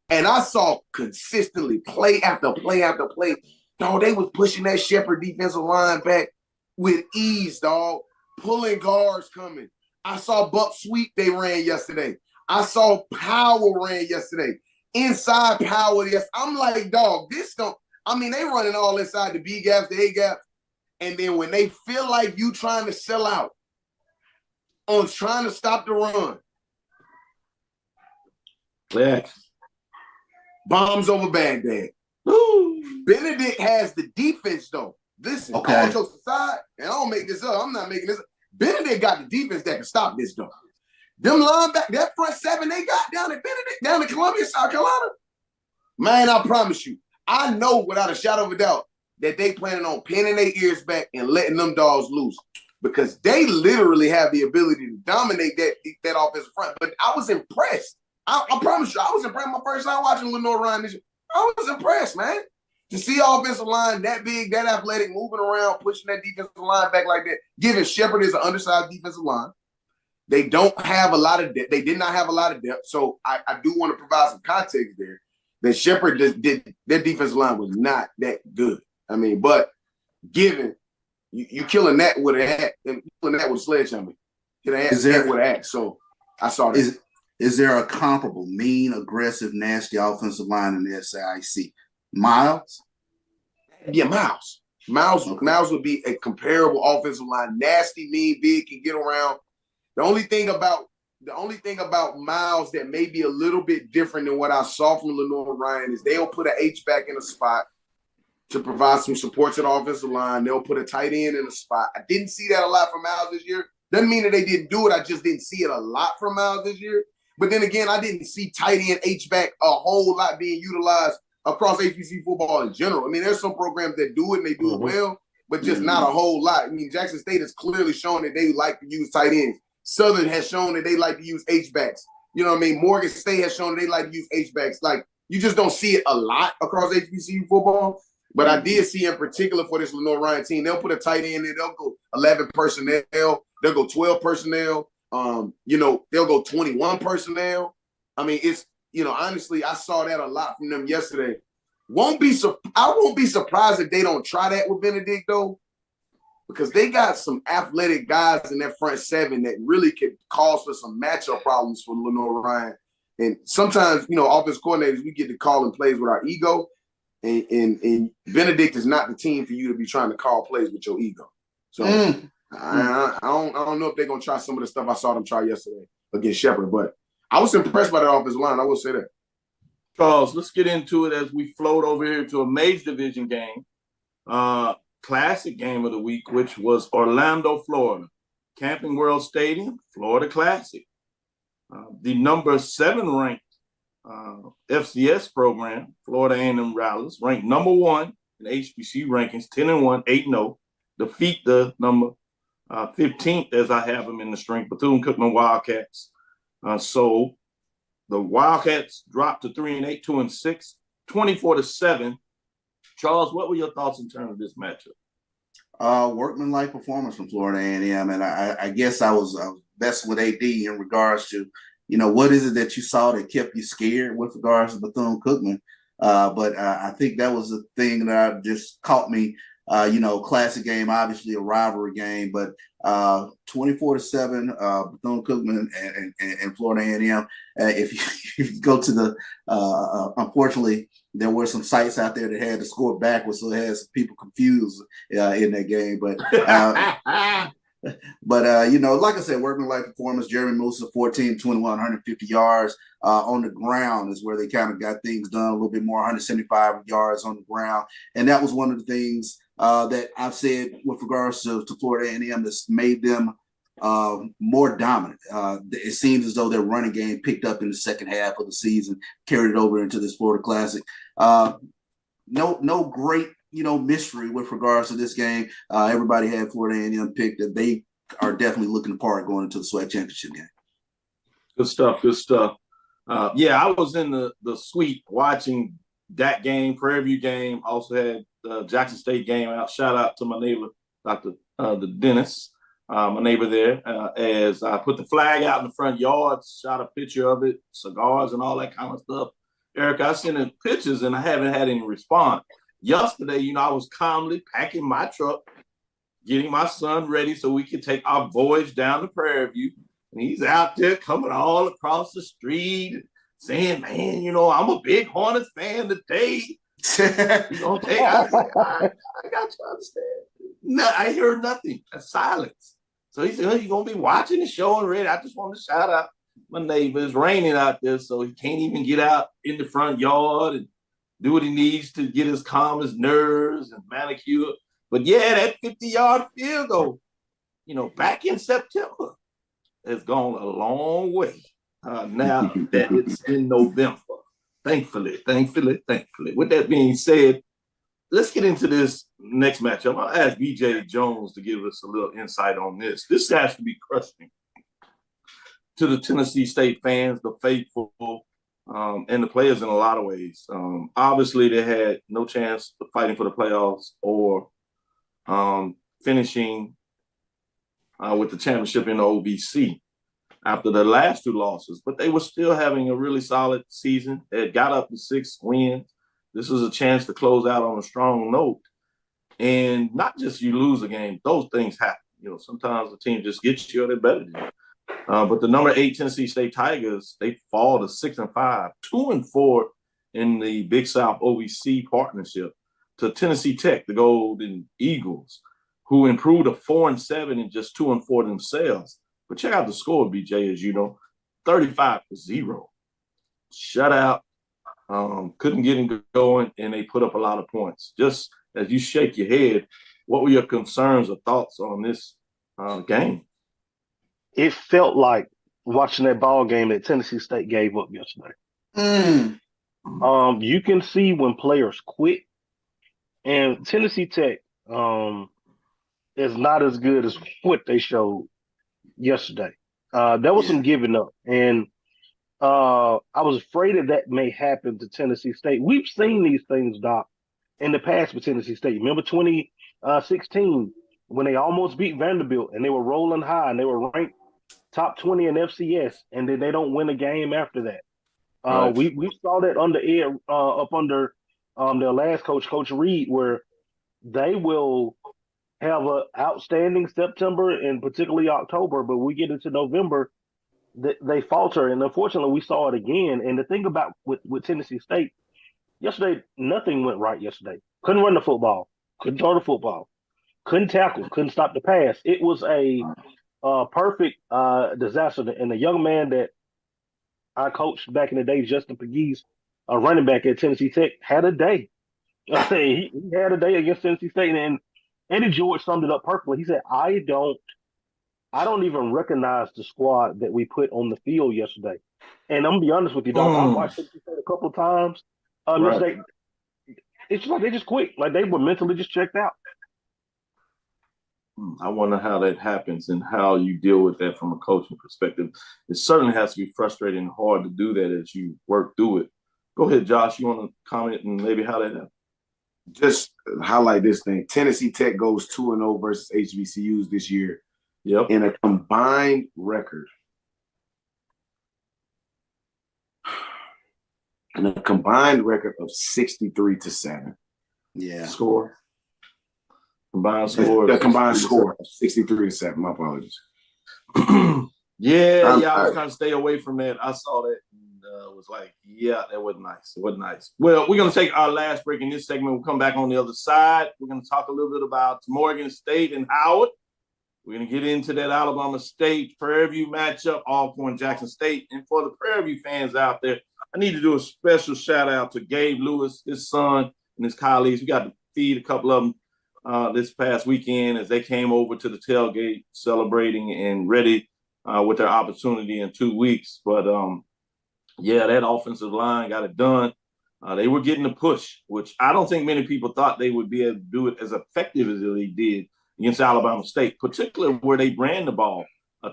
And I saw consistently play after play after play. Dog, they was pushing that Shepherd defensive line back with ease, dog. Pulling guards coming. I saw Buck Sweep they ran yesterday. I saw Power ran yesterday. Inside Power, yes. I'm like, dog, this don't, I mean, they running all inside the B gaps, the A gaps. And then when they feel like you trying to sell out on trying to stop the run. Yeah. Bombs over Baghdad. Woo. Benedict has the defense, though. Listen, all jokes aside, and I don't make this up. I'm not making this up. Benedict got the defense that can stop this, though. Them linebackers, that front seven they got down at Benedict, down in Columbia, South Carolina. Man, I promise you, I know without a shadow of a doubt that they planning on pinning their ears back and letting them dogs loose because they literally have the ability to dominate that offensive front. But I was impressed. I promise you, I was impressed my first time watching Lenore Ryan this year. I was impressed, man. To see offensive line that big, that athletic, moving around, pushing that defensive line back like that, given Shepherd is an undersized defensive line. They don't have a lot of depth. They did not have a lot of depth. So I do want to provide some context there. That Shepherd their defensive line was not that good. I mean, but given you killing that with a hat and killing that with a sledgehammer, hit a hat with an axe. So I saw that. Is there a comparable, mean, aggressive, nasty offensive line in the SAIC? Miles? Yeah, Miles. Miles would be a comparable offensive line. Nasty, mean, big, can get around. The only thing about Miles that may be a little bit different than what I saw from Lenore Ryan is they'll put an H-back in a spot to provide some support to the offensive line. They'll put a tight end in a spot. I didn't see that a lot from Miles this year. Doesn't mean that they didn't do it. I just didn't see it a lot from Miles this year. But then again, I didn't see tight end H-back a whole lot being utilized across HBC football in general. I mean, there's some programs that do it and they do it well, but just not a whole lot. I mean, Jackson State has clearly shown that they like to use tight ends. Southern has shown that they like to use H-backs. You know what I mean? Morgan State has shown that they like to use H-backs. Like, you just don't see it a lot across HBCU football. But I did see in particular for this Lenore Ryan team, they'll put a tight end in. They'll go 11 personnel. They'll go 12 personnel. They'll go 21 personnel. I mean, it's, honestly, I saw that a lot from them yesterday. I won't be surprised if they don't try that with Benedict, though, because they got some athletic guys in that front seven that really could cause for some matchup problems for Lenore Ryan. And sometimes, offense coordinators, we get to calling plays with our ego. And Benedict is not the team for you to be trying to call plays with your ego. So I don't know if they're going to try some of the stuff I saw them try yesterday against Shepherd, but I was impressed by that offensive line. I will say that. Charles, let's get into it as we float over here to a major division game. Classic game of the week, which was Orlando, Florida. Camping World Stadium, Florida Classic. The number 7 ranked FCS program, Florida A&M Rattlers, ranked number 1 in HBCU rankings, 10-1, 8-0. Defeat the number 15th, as I have them in the string, Bethune-Cookman Wildcats. So the Wildcats dropped to 3-8, 2-6, 24-7. Charles, what were your thoughts in terms of this matchup? Workmanlike performance from Florida A&M, and I guess I was messing with AD in regards to, what is it that you saw that kept you scared with regards to Bethune-Cookman? But I think that was the thing that just caught me. Classic game, obviously a rivalry game, but 24-7, Bethune-Cookman and Florida A&M. If you go to the, unfortunately, there were some sites out there that had to score backwards, so it had some people confused in that game. But like I said, workmanlike performance. Jeremy Musa, 14-21, 150 yards on the ground is where they kind of got things done a little bit more, 175 yards on the ground, and that was one of the things that I've said with regards to Florida A&M that's made them more dominant. It seems as though their running game picked up in the second half of the season, carried it over into this Florida Classic. No great, mystery with regards to this game. Everybody had Florida A&M picked that they are definitely looking apart going into the SWAC championship game. Good stuff. I was in the suite watching that game, Prairie View game. Also had the Jackson State game out. Shout out to my neighbor, Dr. Dennis, my neighbor there, as I put the flag out in the front yard, shot a picture of it, cigars and all that kind of stuff. Eric, I sent him pictures and I haven't had any response. Yesterday, I was calmly packing my truck, getting my son ready so we could take our voyage down to Prairie View. And he's out there coming all across the street saying, man, I'm a big Hornets fan today. You gonna take? I got to understand. No, I heard nothing. A silence. So he said, "You gonna be watching the show and ready?" I just want to shout out my neighbor. It's raining out there, so he can't even get out in the front yard and do what he needs to get his calm his nerves and manicure. But yeah, that 50-yard field goal, back in September, has gone a long way. Now that it's in November. Thankfully. With that being said, let's get into this next matchup. I'll ask BJ Jones to give us a little insight on this. This has to be crushing to the Tennessee State fans, the faithful, and the players in a lot of ways. Obviously, they had no chance of fighting for the playoffs or finishing with the championship in the OVC after the last two losses, but they were still having a really solid season. They had got up to 6 wins. This was a chance to close out on a strong note. And not just you lose a game, those things happen. Sometimes the team just gets you or they're better than you. But the number 8 Tennessee State Tigers, they fall to 6-5, 2-4 in the Big South OVC partnership to Tennessee Tech, the Golden Eagles, who improved to 4-7 and just 2-4 themselves. But check out the score, BJ, as you know, 35-0. Shutout. Couldn't get him going, and they put up a lot of points. Just as you shake your head, what were your concerns or thoughts on this game? It felt like watching that ball game that Tennessee State gave up yesterday. You can see when players quit, and Tennessee Tech is not as good as what they showed yesterday. There was some giving up, and I was afraid that may happen to Tennessee State. We've seen these things, Doc, in the past with Tennessee State. Remember 2016 when they almost beat Vanderbilt and they were rolling high and they were ranked top 20 in FCS, and then they don't win a game after that. Right. We saw that up under their last coach, Coach Reed, where they will have an outstanding September and particularly October, but we get into November, they falter. And unfortunately, we saw it again. And the thing about with Tennessee State, yesterday, nothing went right yesterday. Couldn't run the football, couldn't throw the football, couldn't tackle, couldn't stop the pass. It was a perfect disaster. And the young man that I coached back in the day, Justin Pegues, a running back at Tennessee Tech, had a day. He had a day against Tennessee State, and Eddie George summed it up perfectly. He said, I don't even recognize the squad that we put on the field yesterday. And I'm going to be honest with you, Doc. I watched Tennessee State a couple of times. Yesterday, it's just like they just quit. Like they were mentally just checked out. I wonder how that happens and how you deal with that from a coaching perspective. It certainly has to be frustrating and hard to do that as you work through it. Go ahead, Josh. You want to comment and maybe how that happened? Just highlight this thing. Tennessee Tech goes 2-0 versus HBCUs this year. Yep. In a combined record. And a combined record of 63-7. Yeah. Score. Combined score. A combined score of 63-7. My apologies. Yeah, I was trying to stay away from that. I saw that and was like, yeah, that wasn't nice. It wasn't nice. Well, we're going to take our last break in this segment. We'll come back on the other side. We're going to talk a little bit about Morgan State and Howard. We're going to get into that Alabama State Prairie View matchup, Alcorn Jackson State. And for the Prairie View fans out there, I need to do a special shout out to Gabe Lewis, his son, and his colleagues. We got to feed a couple of them this past weekend as they came over to the tailgate celebrating and ready with their opportunity in 2 weeks. But, that offensive line got it done. They were getting a push, which I don't think many people thought they would be able to do it as effective as they did against Alabama State, particularly where they ran the ball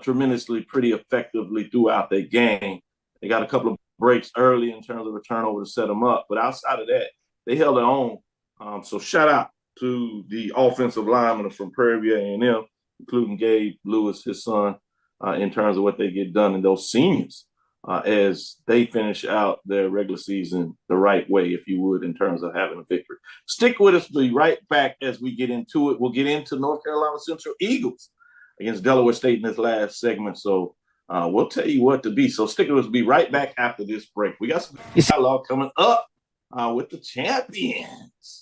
tremendously, pretty effectively throughout their game. They got a couple of breaks early in terms of a turnover to set them up. But outside of that, they held their own. So shout out to the offensive linemen from Prairie View A&M, including Gabe Lewis, his son, in terms of what they get done, and those seniors as they finish out their regular season the right way, if you would, in terms of having a victory. Stick with us. We'll be right back as we get into it. We'll get into North Carolina Central Eagles against Delaware State in this last segment. So we'll tell you what to be. So stick with us. We'll be right back after this break. We got some dialogue coming up with the champions.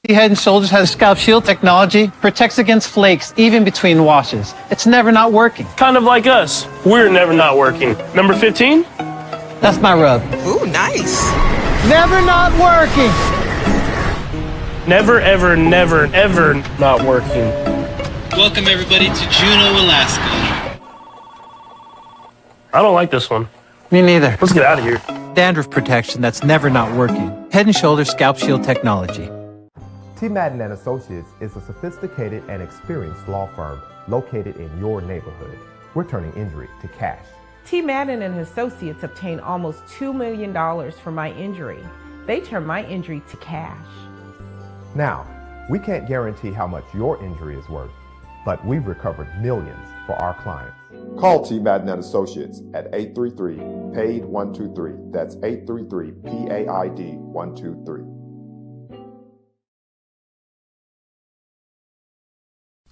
Head & Shoulders has scalp shield technology, protects against flakes even between washes. It's never not working. Kind of like us. We're never not working. Number 15? That's my rub. Ooh, nice. Never not working. Never, ever, never, ever not working. Welcome everybody to Juneau, Alaska. I don't like this one. Me neither. Let's get out of here. Dandruff protection that's never not working. Head & Shoulders scalp shield technology. T. Madden and Associates is a sophisticated and experienced law firm located in your neighborhood. We're turning injury to cash. T. Madden and Associates obtained almost $2 million for my injury. They turned my injury to cash. Now, we can't guarantee how much your injury is worth, but we've recovered millions for our clients. Call T. Madden and Associates at 833-PAID-123. That's 833-PAID-123.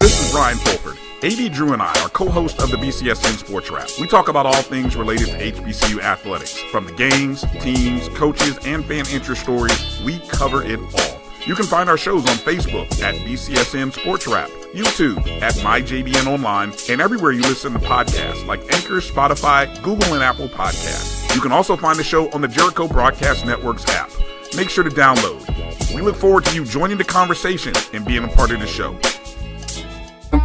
This is Ryan Fulford. AD Drew and I are co-hosts of the BCSN Sports Wrap. We talk about all things related to HBCU athletics. From the games, teams, coaches, and fan interest stories, we cover it all. You can find our shows on Facebook at BCSN Sports Wrap, YouTube at MyJBN Online, and everywhere you listen to podcasts like Anchor, Spotify, Google, and Apple Podcasts. You can also find the show on the Jericho Broadcast Network's app. Make sure to download. We look forward to you joining the conversation and being a part of the show.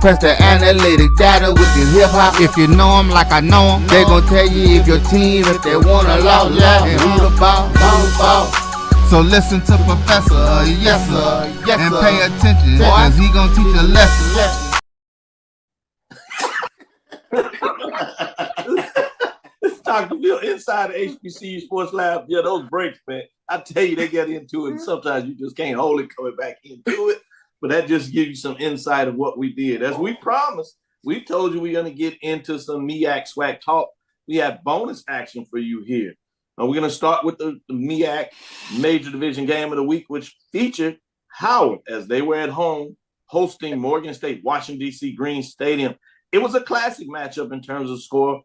Press the analytic data with your hip hop. If you know them like I know them, they gon' tell you if your team, if they wanna lose, and who the ball. So listen to Professor, yes sir, and pay attention, cause he gon' teach a lesson. This is Dr. Phil inside the HBCU Sports Lab. Yeah, those breaks, man. I tell you, they get into it, and sometimes you just can't hold it coming back into it. But that just gives you some insight of what we did. As we promised, we told you we're going to get into some MEAC swag talk. We have bonus action for you here. We're going to start with the MEAC Major Division Game of the Week, which featured Howard as they were at home hosting Morgan State, Washington, D.C. Green Stadium. It was a classic matchup in terms of score.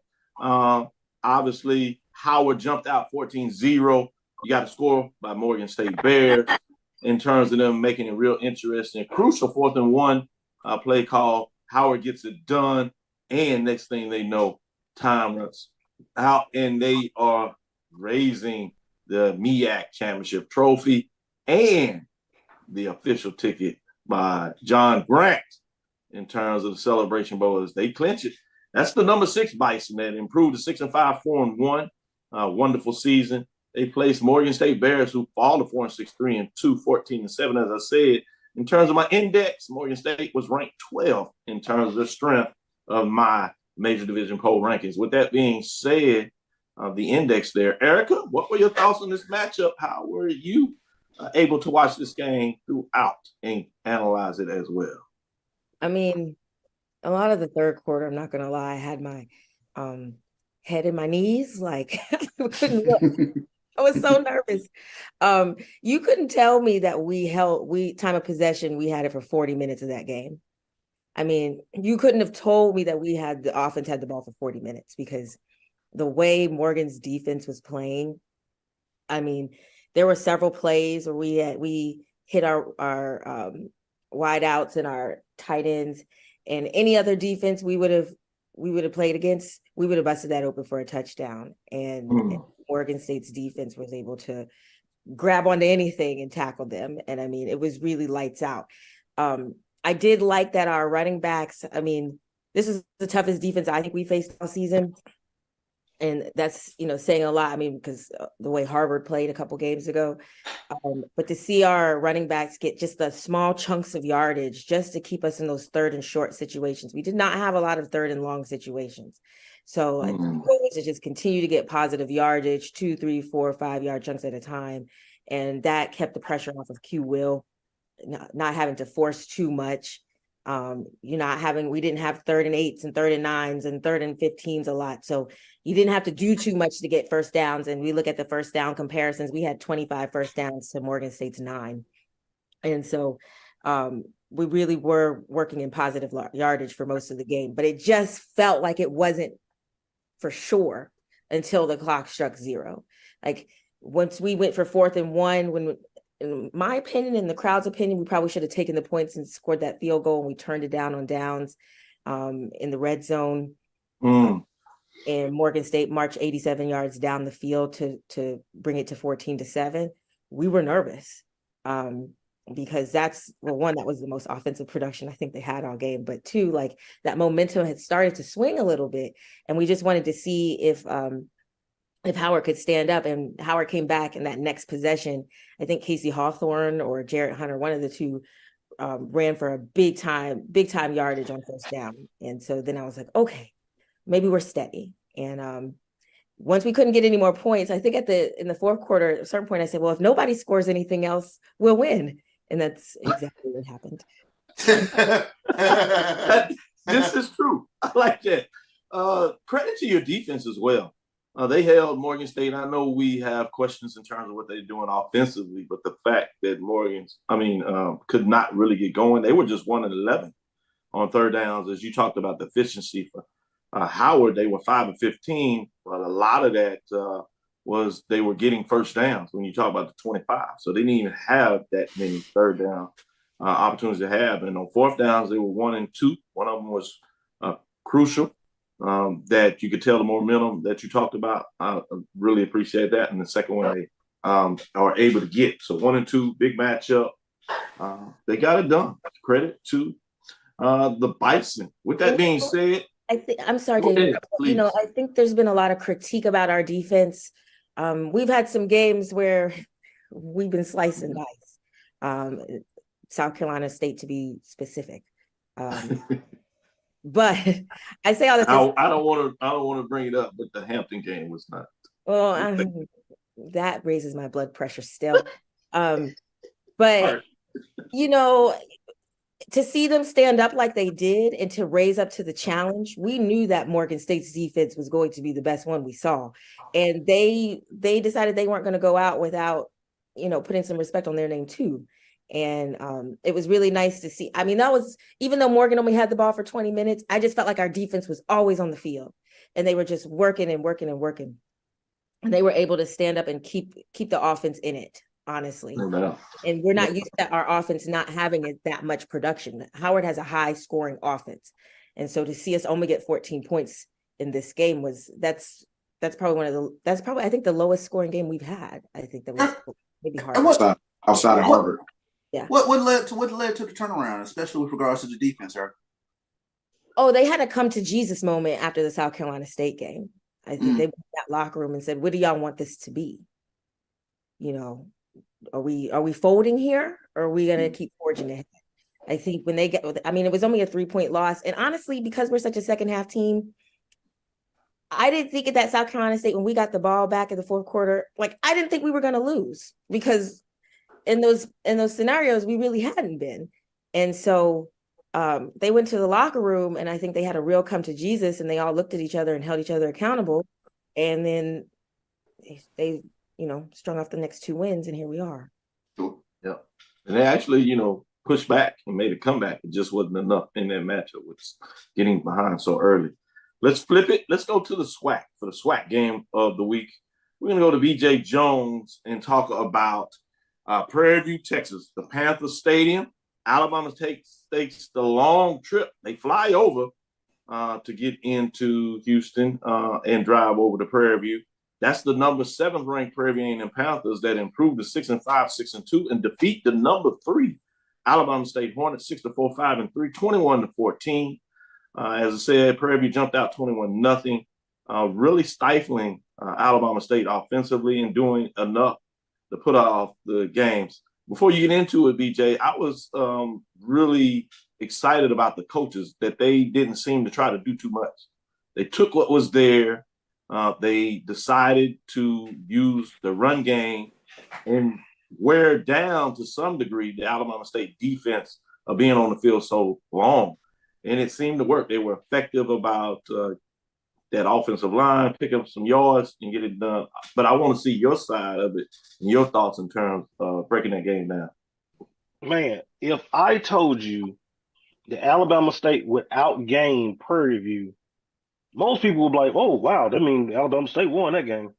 Obviously, Howard jumped out 14-0. You got a score by Morgan State Bears. In terms of them making it real interesting. Crucial 4th and 1 play call. Howard gets it done. And next thing they know, time runs out. And they are raising the MEAC championship trophy and the official ticket by John Grant in terms of the Celebration Bowl as they clinch it. That's the number 6 Bison that improved to 6-5, 4-1. Wonderful season. They placed Morgan State Bears, who fall to 4-6, 3-2, 14-7. As I said, in terms of my index, Morgan State was ranked 12th in terms of the strength of my major division poll rankings. With that being said, the index there, Erica, what were your thoughts on this matchup? How were you able to watch this game throughout and analyze it as well? I mean, a lot of the third quarter, I'm not going to lie, I had my head in my knees, like I couldn't look. I was so nervous. You couldn't tell me that we time of possession, we had it for 40 minutes of that game. I mean, you couldn't have told me that the offense had the ball for 40 minutes because the way Morgan's defense was playing, I mean, there were several plays where we hit our wide outs and our tight ends, and any other defense we would have played against, we would have busted that open for a touchdown. And Oregon State's defense was able to grab onto anything and tackle them. And I mean, it was really lights out. I did like that our running backs, I mean, this is the toughest defense I think we faced all season. And that's, saying a lot. I mean, because the way Harvard played a couple games ago, but to see our running backs get just the small chunks of yardage just to keep us in those 3rd and short situations. We did not have a lot of 3rd and long situations. So I think the goal was to just continue to get positive yardage, 2, 3, 4, 5 yard chunks at a time. And that kept the pressure off of Q Will, not having to force too much. We didn't have 3rd and 8s and 3rd and 9s and 3rd and 15s a lot. So you didn't have to do too much to get first downs. And we look at the first down comparisons. We had 25 first downs to Morgan State's 9. And so we really were working in positive yardage for most of the game, but it just felt like it wasn't for sure until the clock struck 0. Like once we went for 4th and 1, when, in my opinion, in the crowd's opinion, we probably should have taken the points and scored that field goal, and we turned it down on downs in the red zone. And Morgan State marched 87 yards down the field to bring it to 14-7. We were nervous because that's, well, one, that was the most offensive production I think they had all game, but 2, like that momentum had started to swing a little bit, and we just wanted to see if Howard could stand up. And Howard came back in that next possession. I think Casey Hawthorne or Jarrett Hunter, one of the two, ran for a big time yardage on first down. And so then I was like, okay, maybe we're steady. And once we couldn't get any more points, I think in the fourth quarter, at a certain point, I said, well, if nobody scores anything else, we'll win. And that's exactly what happened. This is true. I like that. Credit to your defense as well. They held Morgan State. I know we have questions in terms of what they're doing offensively, but the fact that could not really get going. They were just 1-11 on 3rd downs, as you talked about the efficiency for Howard. They were 5-15, but a lot of that was they were getting first downs when you talk about the 25. So they didn't even have that many 3rd down opportunities to have. And on 4th downs, they were 1 and 2. One of them was crucial. That you could tell the momentum that you talked about. I really appreciate that. And the second one they are able to get. So 1 and 2, big matchup. They got it done. Credit to the Bison. With that being said, I'm sorry, David. I think there's been a lot of critique about our defense. We've had some games where we've been slicing dice. South Carolina State, to be specific. But I say all this. I don't want to bring it up, but the Hampton game was not. Well, that raises my blood pressure still. But to see them stand up like they did and to raise up to the challenge, we knew that Morgan State's defense was going to be the best one we saw, and they decided they weren't going to go out without putting some respect on their name too. And it was really nice to see. I mean, that was, even though Morgan only had the ball for 20 minutes, I just felt like our defense was always on the field, and they were just working and working and working. And they were able to stand up and keep the offense in it, honestly. And we're not used to our offense not having it that much production. Howard has a high scoring offense. And so to see us only get 14 points in this game that's probably I think the lowest scoring game we've had. I think that was maybe hard. Outside of Harvard. Yeah. What led to the turnaround, especially with regards to the defense, sir? Oh, they had a come to Jesus moment after the South Carolina State game. I think they went in that locker room and said, "What do y'all want this to be? Are we folding here, or are we gonna keep forging ahead?" I think when it was only a 3-point loss, and honestly, because we're such a second half team, I didn't think at that South Carolina State when we got the ball back in the fourth quarter, like I didn't think we were gonna lose, because in those scenarios, we really hadn't been. And so they went to the locker room, and I think they had a real come to Jesus, and they all looked at each other and held each other accountable. And then they strung off the next 2 wins, and here we are. Yeah. And they actually, pushed back and made a comeback. It just wasn't enough in that matchup with getting behind so early. Let's flip it. Let's go to the SWAC for the SWAC game of the week. We're going to go to BJ Jones and talk about Prairie View, Texas, the Panther Stadium. Alabama takes the long trip. They fly over to get into Houston and drive over to Prairie View. That's the number 7th ranked Prairie View A&M Panthers that improved to 6-5, 6-2, and defeat the number 3 Alabama State Hornets 6-4, 5-3, 21-14. As I said, Prairie View jumped out 21-0, really stifling Alabama State offensively and doing enough to put off the games. Before you get into it, BJ, I was really excited about the coaches, that they didn't seem to try to do too much. They took what was there. They decided to use the run game and wear down to some degree the Alabama State defense being on the field so long. And it seemed to work. They were effective about that offensive line, pick up some yards and get it done. But I want to see your side of it and your thoughts in terms of breaking that game down. Man, if I told you that Alabama State would outgame Prairie View, most people would be like, oh, wow, that means Alabama State won that game.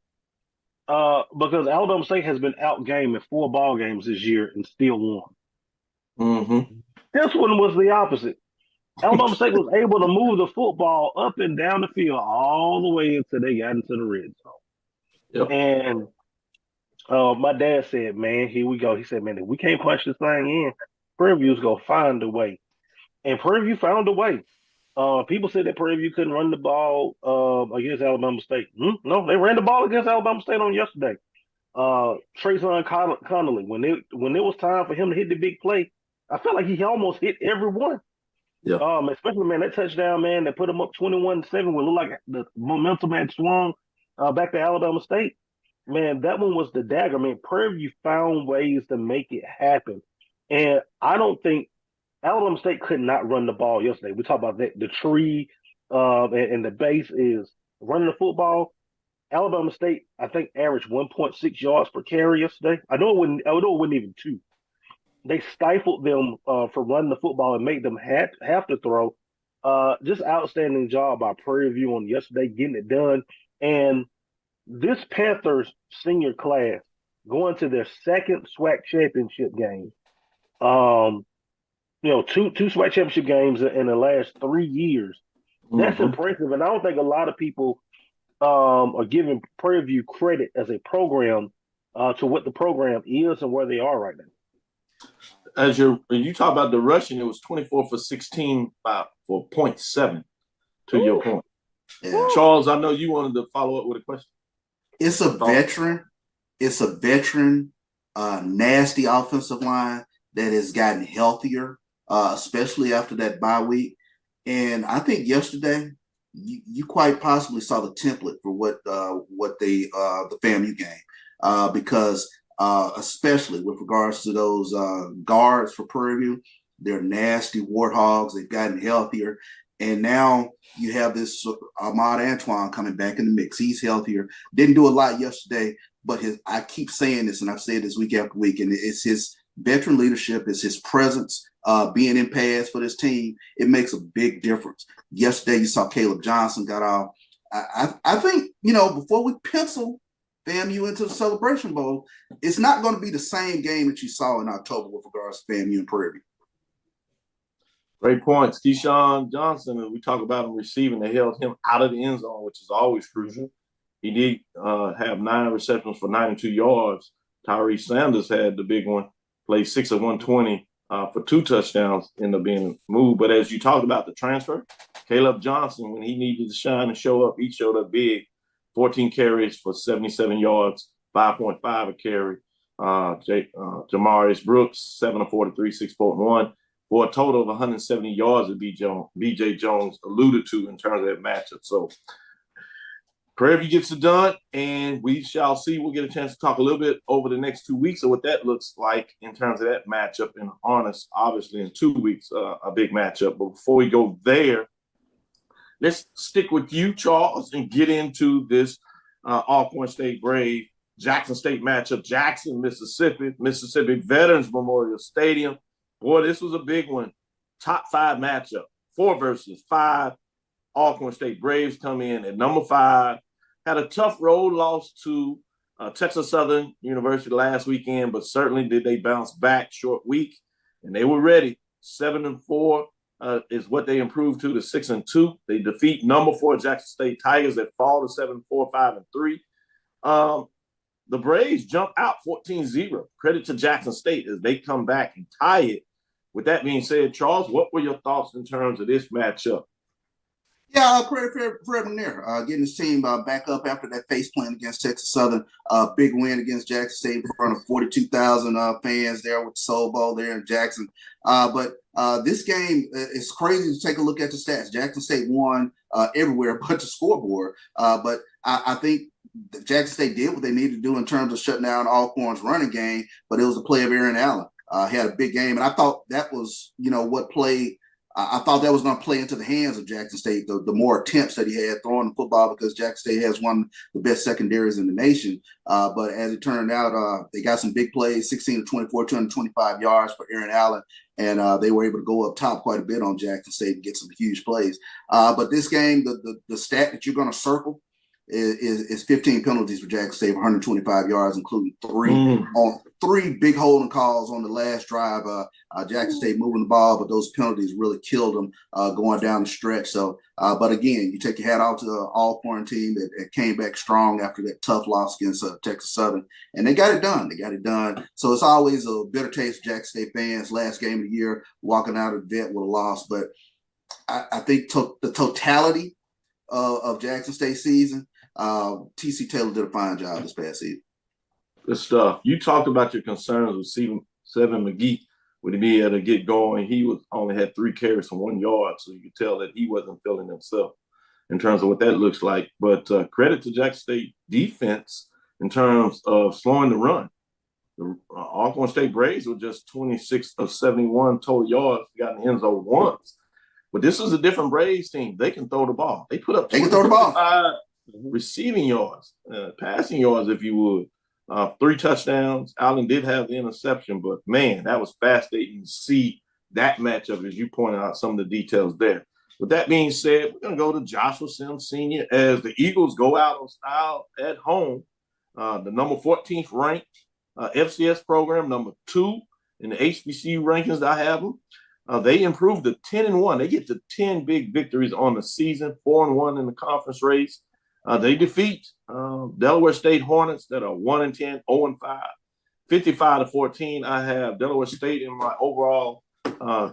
Because Alabama State has been outgamed in 4 ball games this year and still won. Mm-hmm. This one was the opposite. Alabama State was able to move the football up and down the field all the way until they got into the red zone. Yep. And my dad said, man, here we go. He said, man, if we can't punch this thing in, Prairie View's going to find a way. And Prairie View found a way. People said that Prairie View couldn't run the ball against Alabama State. No, they ran the ball against Alabama State on yesterday. Trason Connolly, when it was time for him to hit the big play, I felt like he almost hit every one. Yeah. Especially, man, that touchdown, man, that put him up 21-7 when it looked like the momentum had swung back to Alabama State. Man, that one was the dagger. Man, Prairie View found ways to make it happen. And I don't think Alabama State could not run the ball yesterday. We talked about that. The tree and the base is running the football. Alabama State, I think, averaged 1.6 yards per carry yesterday. I know it wasn't even 2. They stifled them for running the football and made them have to throw. Just outstanding job by Prairie View on yesterday, getting it done. And this Panthers senior class going to their second SWAC championship game. Two SWAC championship games in the last 3 years. That's impressive. And I don't think a lot of people are giving Prairie View credit as a program to what the program is and where they are right now. As you talk about the rushing, it was 24 for 16 for 0.7 to your point. Yeah. Charles, I know you wanted to follow up with a question. It's a veteran, nasty offensive line that has gotten healthier, especially after that bye week. And I think yesterday you quite possibly saw the template for what the FAMU game, because especially with regards to those guards for Prairie View, they're nasty warthogs. They've gotten healthier. And now you have this Ahmad Antoine coming back in the mix. He's healthier. Didn't do a lot yesterday, but I keep saying this, and I've said this week after week, and it's his veteran leadership, it's his presence, being in pads for this team. It makes a big difference. Yesterday, you saw Caleb Johnson got off. I think, before we pencil FAMU into the Celebration Bowl, it's not going to be the same game that you saw in October with regards to FAMU and Prairie View. Great points. Keyshawn Johnson, and we talk about him receiving, they held him out of the end zone, which is always crucial. He did have 9 receptions for 92 yards. Tyree Sanders had the big one, played 6 of 120 for 2 touchdowns, ended up being moved. But as you talked about the transfer, Caleb Johnson, when he needed to shine and show up, he showed up big. 14 carries for 77 yards, 5.5 a carry. Jamarius Brooks, 7 of 43, 6.1. For a total of 170 yards that B.J. Jones alluded to in terms of that matchup. So Prairie View gets it done, and we shall see. We'll get a chance to talk a little bit over the next 2 weeks of what that looks like in terms of that matchup. And Harness, obviously, in 2 weeks, a big matchup. But before we go there, let's stick with you, Charles, and get into this Alcorn State Brave Jackson State matchup. Jackson, Mississippi Veterans Memorial Stadium. Boy, this was a big one. Top 5 matchup. 4 versus 5. Alcorn State Braves come in at number 5. Had a tough road loss to Texas Southern University last weekend, but certainly did they bounce back. Short week, and they were ready. 7-4 is what they improved to 6-2. They defeat number 4 Jackson State Tigers that fall to 7-4, 5-3. The Braves jump out 14-0. Credit to Jackson State as they come back and tie it. With that being said, Charles, what were your thoughts in terms of this matchup? Yeah, preliminary. Getting his team back up after that face plant against Texas Southern. Big win against Jackson State in front of 42,000 fans there with the Soul Bowl there in Jackson. But this game is crazy to take a look at the stats. Jackson State won everywhere but the scoreboard. But I think Jackson State did what they needed to do in terms of shutting down Alcorn's running game, but it was a play of Aaron Allen. had a big game, and I thought that was, what played. I thought that was going to play into the hands of Jackson State, the more attempts that he had throwing the football, because Jackson State has one of the best secondaries in the nation. But as it turned out, they got some big plays, 16 to 24, 225 yards for Aaron Allen, and they were able to go up top quite a bit on Jackson State and get some huge plays. But this game, the stat that you're going to circle is 15 penalties for Jackson State for 125 yards, including three big holding calls on the last drive. Jackson State moving the ball, but those penalties really killed them going down the stretch. So, but again, you take your hat off to the Alcorn team that came back strong after that tough loss against Texas Southern, and they got it done. So it's always a bitter taste for Jackson State fans. Last game of the year, walking out of the vet with a loss, but I think the totality of Jackson State season, TC Taylor did a fine job this past season. Good stuff. You talked about your concerns with Seven McGee. When he be able to get going, he only had 3 carries for 1 yard, so you could tell that he wasn't feeling himself in terms of what that looks like. But credit to Jackson State defense in terms of slowing the run. The Alcorn State Braves were just 26 of 71 total yards, got in the end zone once. But this is a different Braves team. They can throw the ball. They put up 25 receiving yards, passing yards, if you would. 3 touchdowns. Allen did have the interception, but man, that was fascinating to see that matchup, as you pointed out some of the details there. With that being said, we're going to go to Joshua Sims Sr. as the Eagles go out on style at home. The number 14th ranked FCS program, number 2 in the HBCU rankings. I have them. They improved to 10-1. They get to 10 big victories on the season, 4-1 in the conference race. They defeat Delaware State Hornets that are 1-10, 0-5, 55-14. I have Delaware State in my overall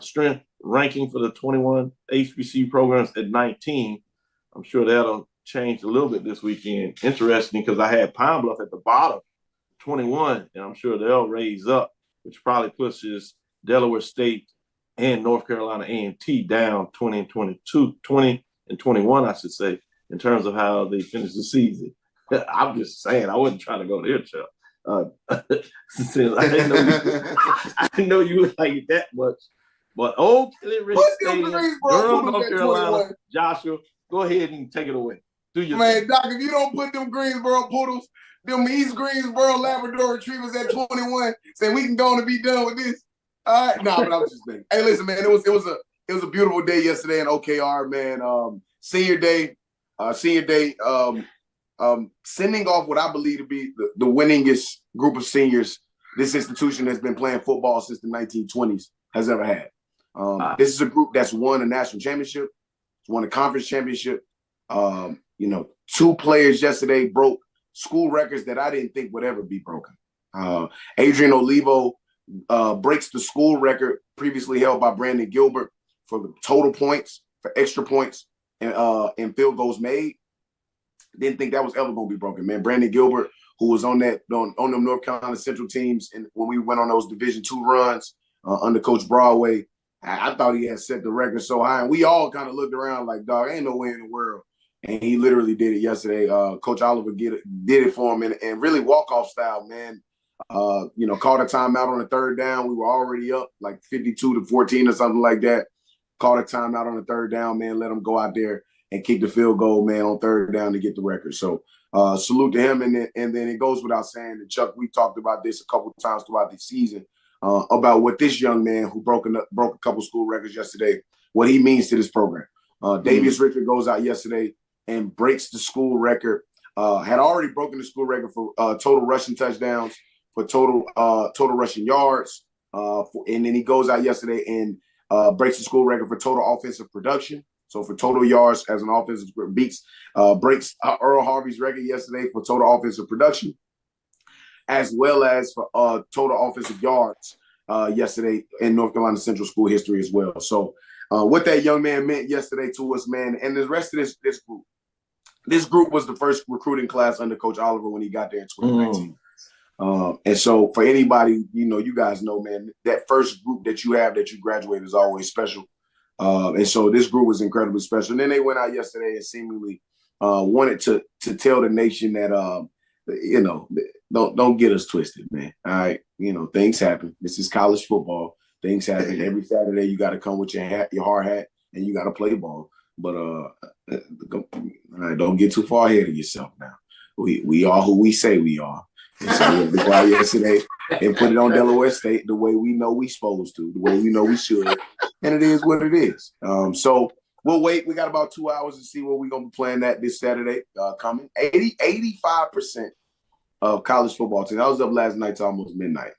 strength ranking for the 21 HBCU programs at 19. I'm sure that'll change a little bit this weekend. Interesting, because I had Pine Bluff at the bottom, 21, and I'm sure they'll raise up, which probably pushes Delaware State and North Carolina A&T down 20 and 21, I should say, in terms of how they finish the season. I'm just saying, I wasn't trying to go there, Chuck. I didn't know you would like it that much. But Kelly Stadium, Durham, North Carolina, Joshua, go ahead and take it away. Do your thing. Doc, if you don't put them Greensboro Poodles, them East Greensboro Labrador Retrievers at 21, say we can go on and be done with this. All right, but I was just thinking. Hey, listen, man, it was a beautiful day yesterday in OKR, man. Senior day, sending off what I believe to be the winningest group of seniors this institution has been playing football since the 1920s has ever had. This is a group that's won a national championship, won a conference championship. 2 players yesterday broke school records that I didn't think would ever be broken. Adrian Olivo breaks the school record previously held by Brandon Gilbert for the total points, for extra points, and field goals made. Didn't think that was ever going to be broken, man. Brandon Gilbert, who was on them North Carolina Central teams, and when we went on those Division II runs under Coach Broadway, I thought he had set the record so high, and we all kind of looked around like, dog, ain't no way in the world. And he literally did it yesterday. Coach Oliver did it for him, and really walk-off style, man. Called a timeout on the 3rd down. We were already up like 52-14 or something like that. Called a timeout on the 3rd down, man. Let him go out there and kick the field goal, man, on 3rd down to get the record. So salute to him. And then it goes without saying that, Chuck, we talked about this a couple of times throughout the season about what this young man who broke a couple school records yesterday, what he means to this program. Davius Richard goes out yesterday and breaks the school record. Had already broken the school record for total rushing touchdowns, for total rushing yards. And then he goes out yesterday and breaks the school record for total offensive production. So for total yards as an offensive breaks Earl Harvey's record yesterday for total offensive production, as well as for total offensive yards yesterday in North Carolina Central school history as well. So what that young man meant yesterday to us, man, and the rest of this group. This group was the first recruiting class under Coach Oliver when he got there in 2019. And so for anybody, you guys know, man, that first group that you have that you graduate is always special. And so this group was incredibly special. And then they went out yesterday and seemingly wanted to tell the nation that you know, don't get us twisted, man. All right, you know, things happen. This is college football. Things happen. Every Saturday, you got to come with your hard hat, and you got to play ball. But all right, don't get too far ahead of yourself now. We are who we say we are. And so we had to go out yesterday and put it on Delaware State the way we know we supposed to, the way we know we should. And it is what it is. So we'll wait. We got about 2 hours to see where we're going to be playing that this Saturday coming. 85% of college football teams. I was up last night to almost midnight.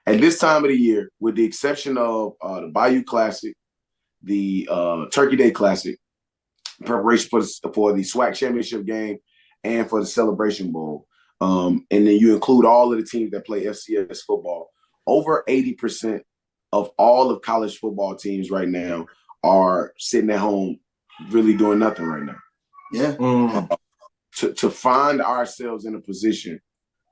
At this time of the year, with the exception of the Bayou Classic, the Turkey Day Classic, preparation for the SWAC Championship game, and for the Celebration Bowl, and then you include all of the teams that play FCS football, over 80% of all of college football teams right now are sitting at home really doing nothing right now. Yeah. To find ourselves in a position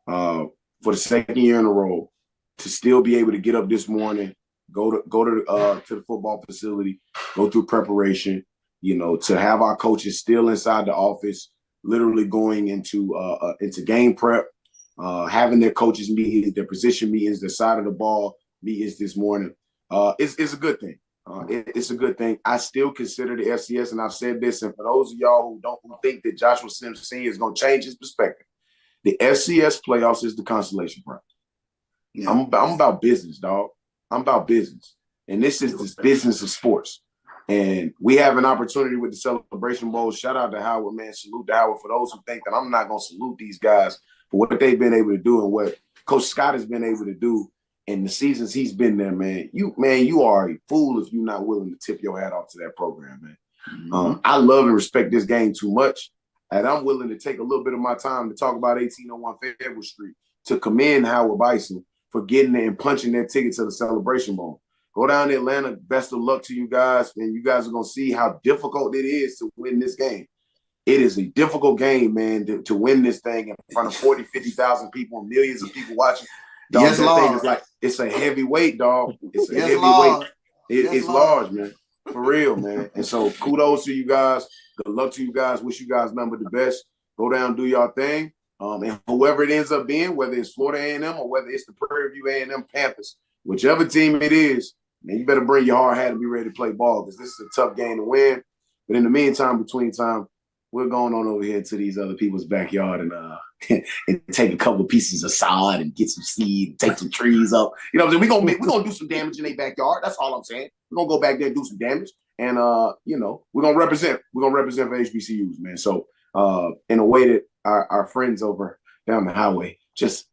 for the second year in a row to still be able to get up this morning, go to the football facility, go through preparation, you know, to have our coaches still inside the office, literally going into game prep, having their coaches meetings, their position meetings, their side of the ball meetings this morning. It's a good thing. It's a good thing. I still consider the FCS, and I've said this, and for those of y'all who think that Joshua Sims Sr. is going to change his perspective, the FCS playoffs is the consolation prize. Yeah. I'm about business, dog. I'm about business. And this is this business of sports. And we have an opportunity with the Celebration Bowl. Shout out to Howard, man. Salute to Howard. For those who think that I'm not going to salute these guys for what they've been able to do and what Coach Scott has been able to do in the seasons he's been there, man. You are a fool if you're not willing to tip your hat off to that program, man. Mm-hmm. I love and respect this game too much. And I'm willing to take a little bit of my time to talk about 1801 Fayetteville Street to commend Howard Bison for getting there and punching their ticket to the Celebration Bowl. Go down to Atlanta. Best of luck to you guys. And you guys are going to see how difficult it is to win this game. It is a difficult game, man, to win this thing in front of 40, 50,000 people, millions of people watching. Dog, yes, that thing is like, it's a heavy weight, dog. It's a heavy weight. It's large, man. For real, man. And so kudos to you guys. Good luck to you guys. Wish you guys nothing but the best. Go down, do your thing. And whoever it ends up being, whether it's Florida A&M or whether it's the Prairie View A&M Panthers, whichever team it is, man, you better bring your hard hat and be ready to play ball because this is a tough game to win. But in the meantime, between time, we're going on over here to these other people's backyard and and take a couple of pieces of sod and get some seed, and take some trees up. You know what I'm saying? We're gonna do some damage in their backyard. That's all I'm saying. We're gonna go back there and do some damage. And you know, we're gonna represent for HBCUs, man. So in a way that our friends over down the highway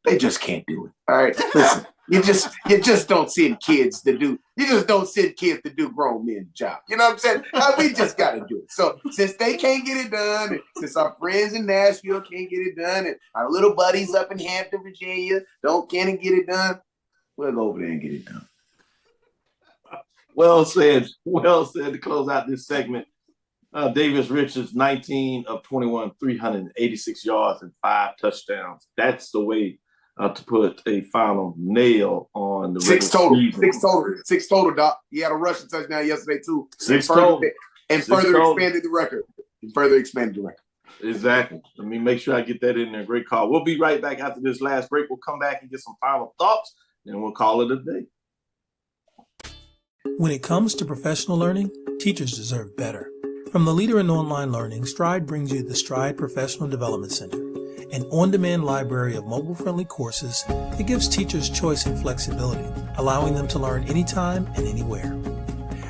they just can't do it. All right. Listen, you just don't send kids to do grown men's job. You know what I'm saying? We just gotta do it. So since they can't get it done, and since our friends in Nashville can't get it done, and our little buddies up in Hampton, Virginia can't get it done, we'll go over there and get it done. Well said to close out this segment. Davis Richards, 19 of 21, 386 yards and 5 touchdowns. That's the way to put a final nail on the six total, Doc. He had a rushing touchdown yesterday too. Further expanded the record. Exactly. Let me make sure I get that in there. Great call. We'll be right back after this last break. We'll come back and get some final thoughts, and we'll call it a day. When it comes to professional learning, teachers deserve better. From the leader in online learning, Stride brings you the Stride Professional Development Center, an on-demand library of mobile-friendly courses that gives teachers choice and flexibility, allowing them to learn anytime and anywhere.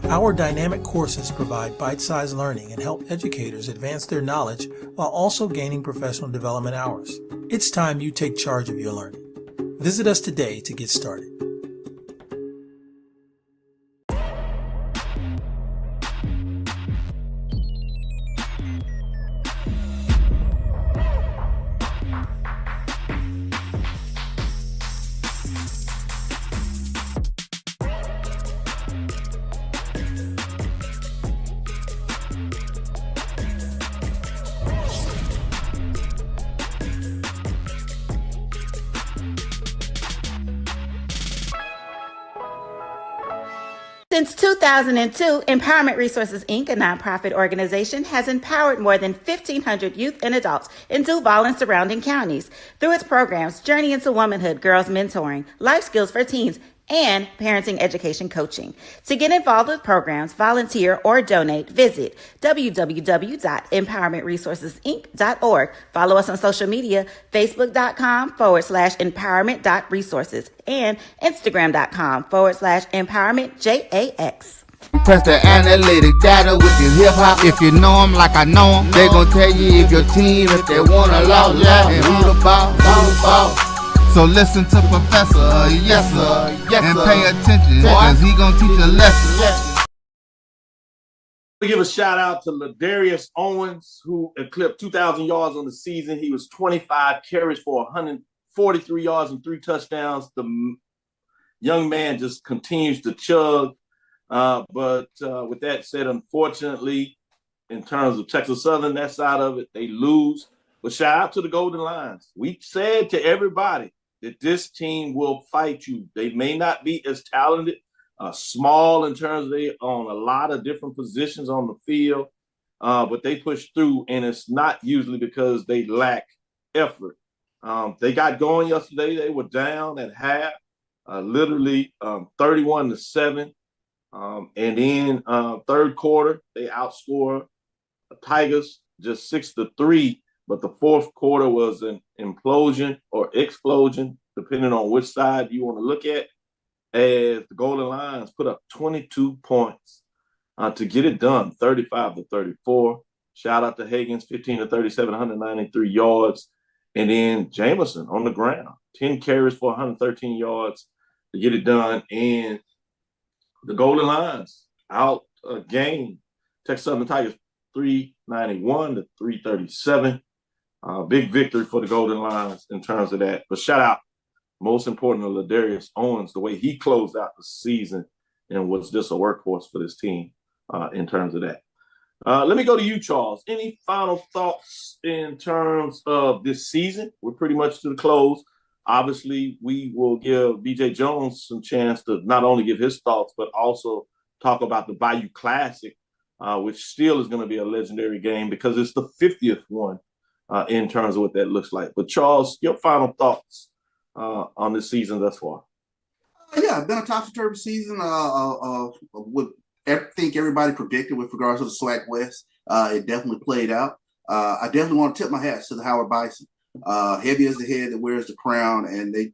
Our dynamic courses provide bite-sized learning and help educators advance their knowledge while also gaining professional development hours. It's time you take charge of your learning. Visit us today to get started. Since 2002, Empowerment Resources, Inc., a nonprofit organization, has empowered more than 1,500 youth and adults in Duval and surrounding counties through its programs Journey into Womanhood, Girls Mentoring, Life Skills for Teens, and Parenting Education Coaching. To get involved with programs, volunteer, or donate, visit www.empowermentresourcesinc.org. Follow us on social media, facebook.com/empowerment.resources and instagram.com/empowermentJAX. Press the analytic data with your hip hop. If you know them like I know them, they gon' tell you if your team, if they wanna law, and who the ball. So listen to Professor, yes sir, and pay attention, cause he gon' teach a lesson. We give a shout out to Ladarius Owens, who eclipsed 2,000 yards on the season. He was 25 carries for 143 yards and 3 touchdowns. The young man just continues to chug. But with that said, unfortunately, in terms of Texas Southern, that side of it, they lose. But shout out to the Golden Lions. We said to everybody that this team will fight you. They may not be as talented, small in terms of they on a lot of different positions on the field, but they push through, and it's not usually because they lack effort. They got going yesterday. They were down at half, literally 31-7. And in third quarter, they outscored the Tigers just 6-3. But the fourth quarter was an implosion or explosion, depending on which side you want to look at, as the Golden Lions put up 22 points to get it done, 35-34. Shout out to Higgins, 15-37, 193 yards. And then Jameson on the ground, 10 carries for 113 yards to get it done. And the Golden Lions out game Texas Southern Tigers 391-337. Big victory for the Golden Lions in terms of that. But shout out, most important, to Ladarius Owens, the way he closed out the season and was just a workhorse for this team in terms of that. Let me go to you, Charles. Any final thoughts in terms of this season? We're pretty much to the close. Obviously, we will give B.J. Jones some chance to not only give his thoughts, but also talk about the Bayou Classic, which still is going to be a legendary game because it's the 50th one in terms of what that looks like. But Charles, your final thoughts on this season thus far? Yeah, been a topsy-turvy season. What I think everybody predicted with regards to the SWAC West, it definitely played out. I definitely want to tip my hats to the Howard Bison. Heavy as the head that wears the crown, and they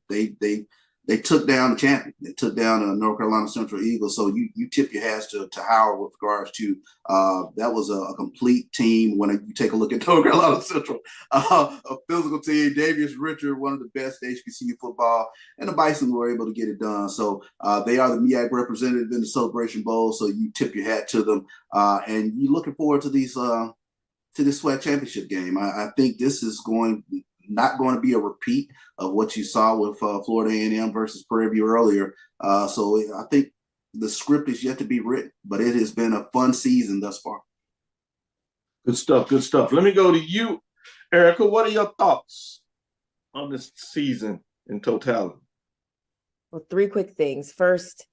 took down the champion. They took down the North Carolina Central Eagles. So you tip your hats to Howard with regards to that was a complete team. When you take a look at North Carolina Central, a physical team, Davius Richard, one of the best HBCU football, and the Bison were able to get it done. So they are the MEAC representative in the Celebration Bowl. So you tip your hat to them, and you're looking forward to these. To this SWAC championship game. I think this is not going to be a repeat of what you saw with Florida A&M versus Prairie View earlier. So I think the script is yet to be written, but it has been a fun season thus far. Good stuff. Good stuff. Let me go to you, Erica. What are your thoughts on this season in totality? Well, 3 quick things. First,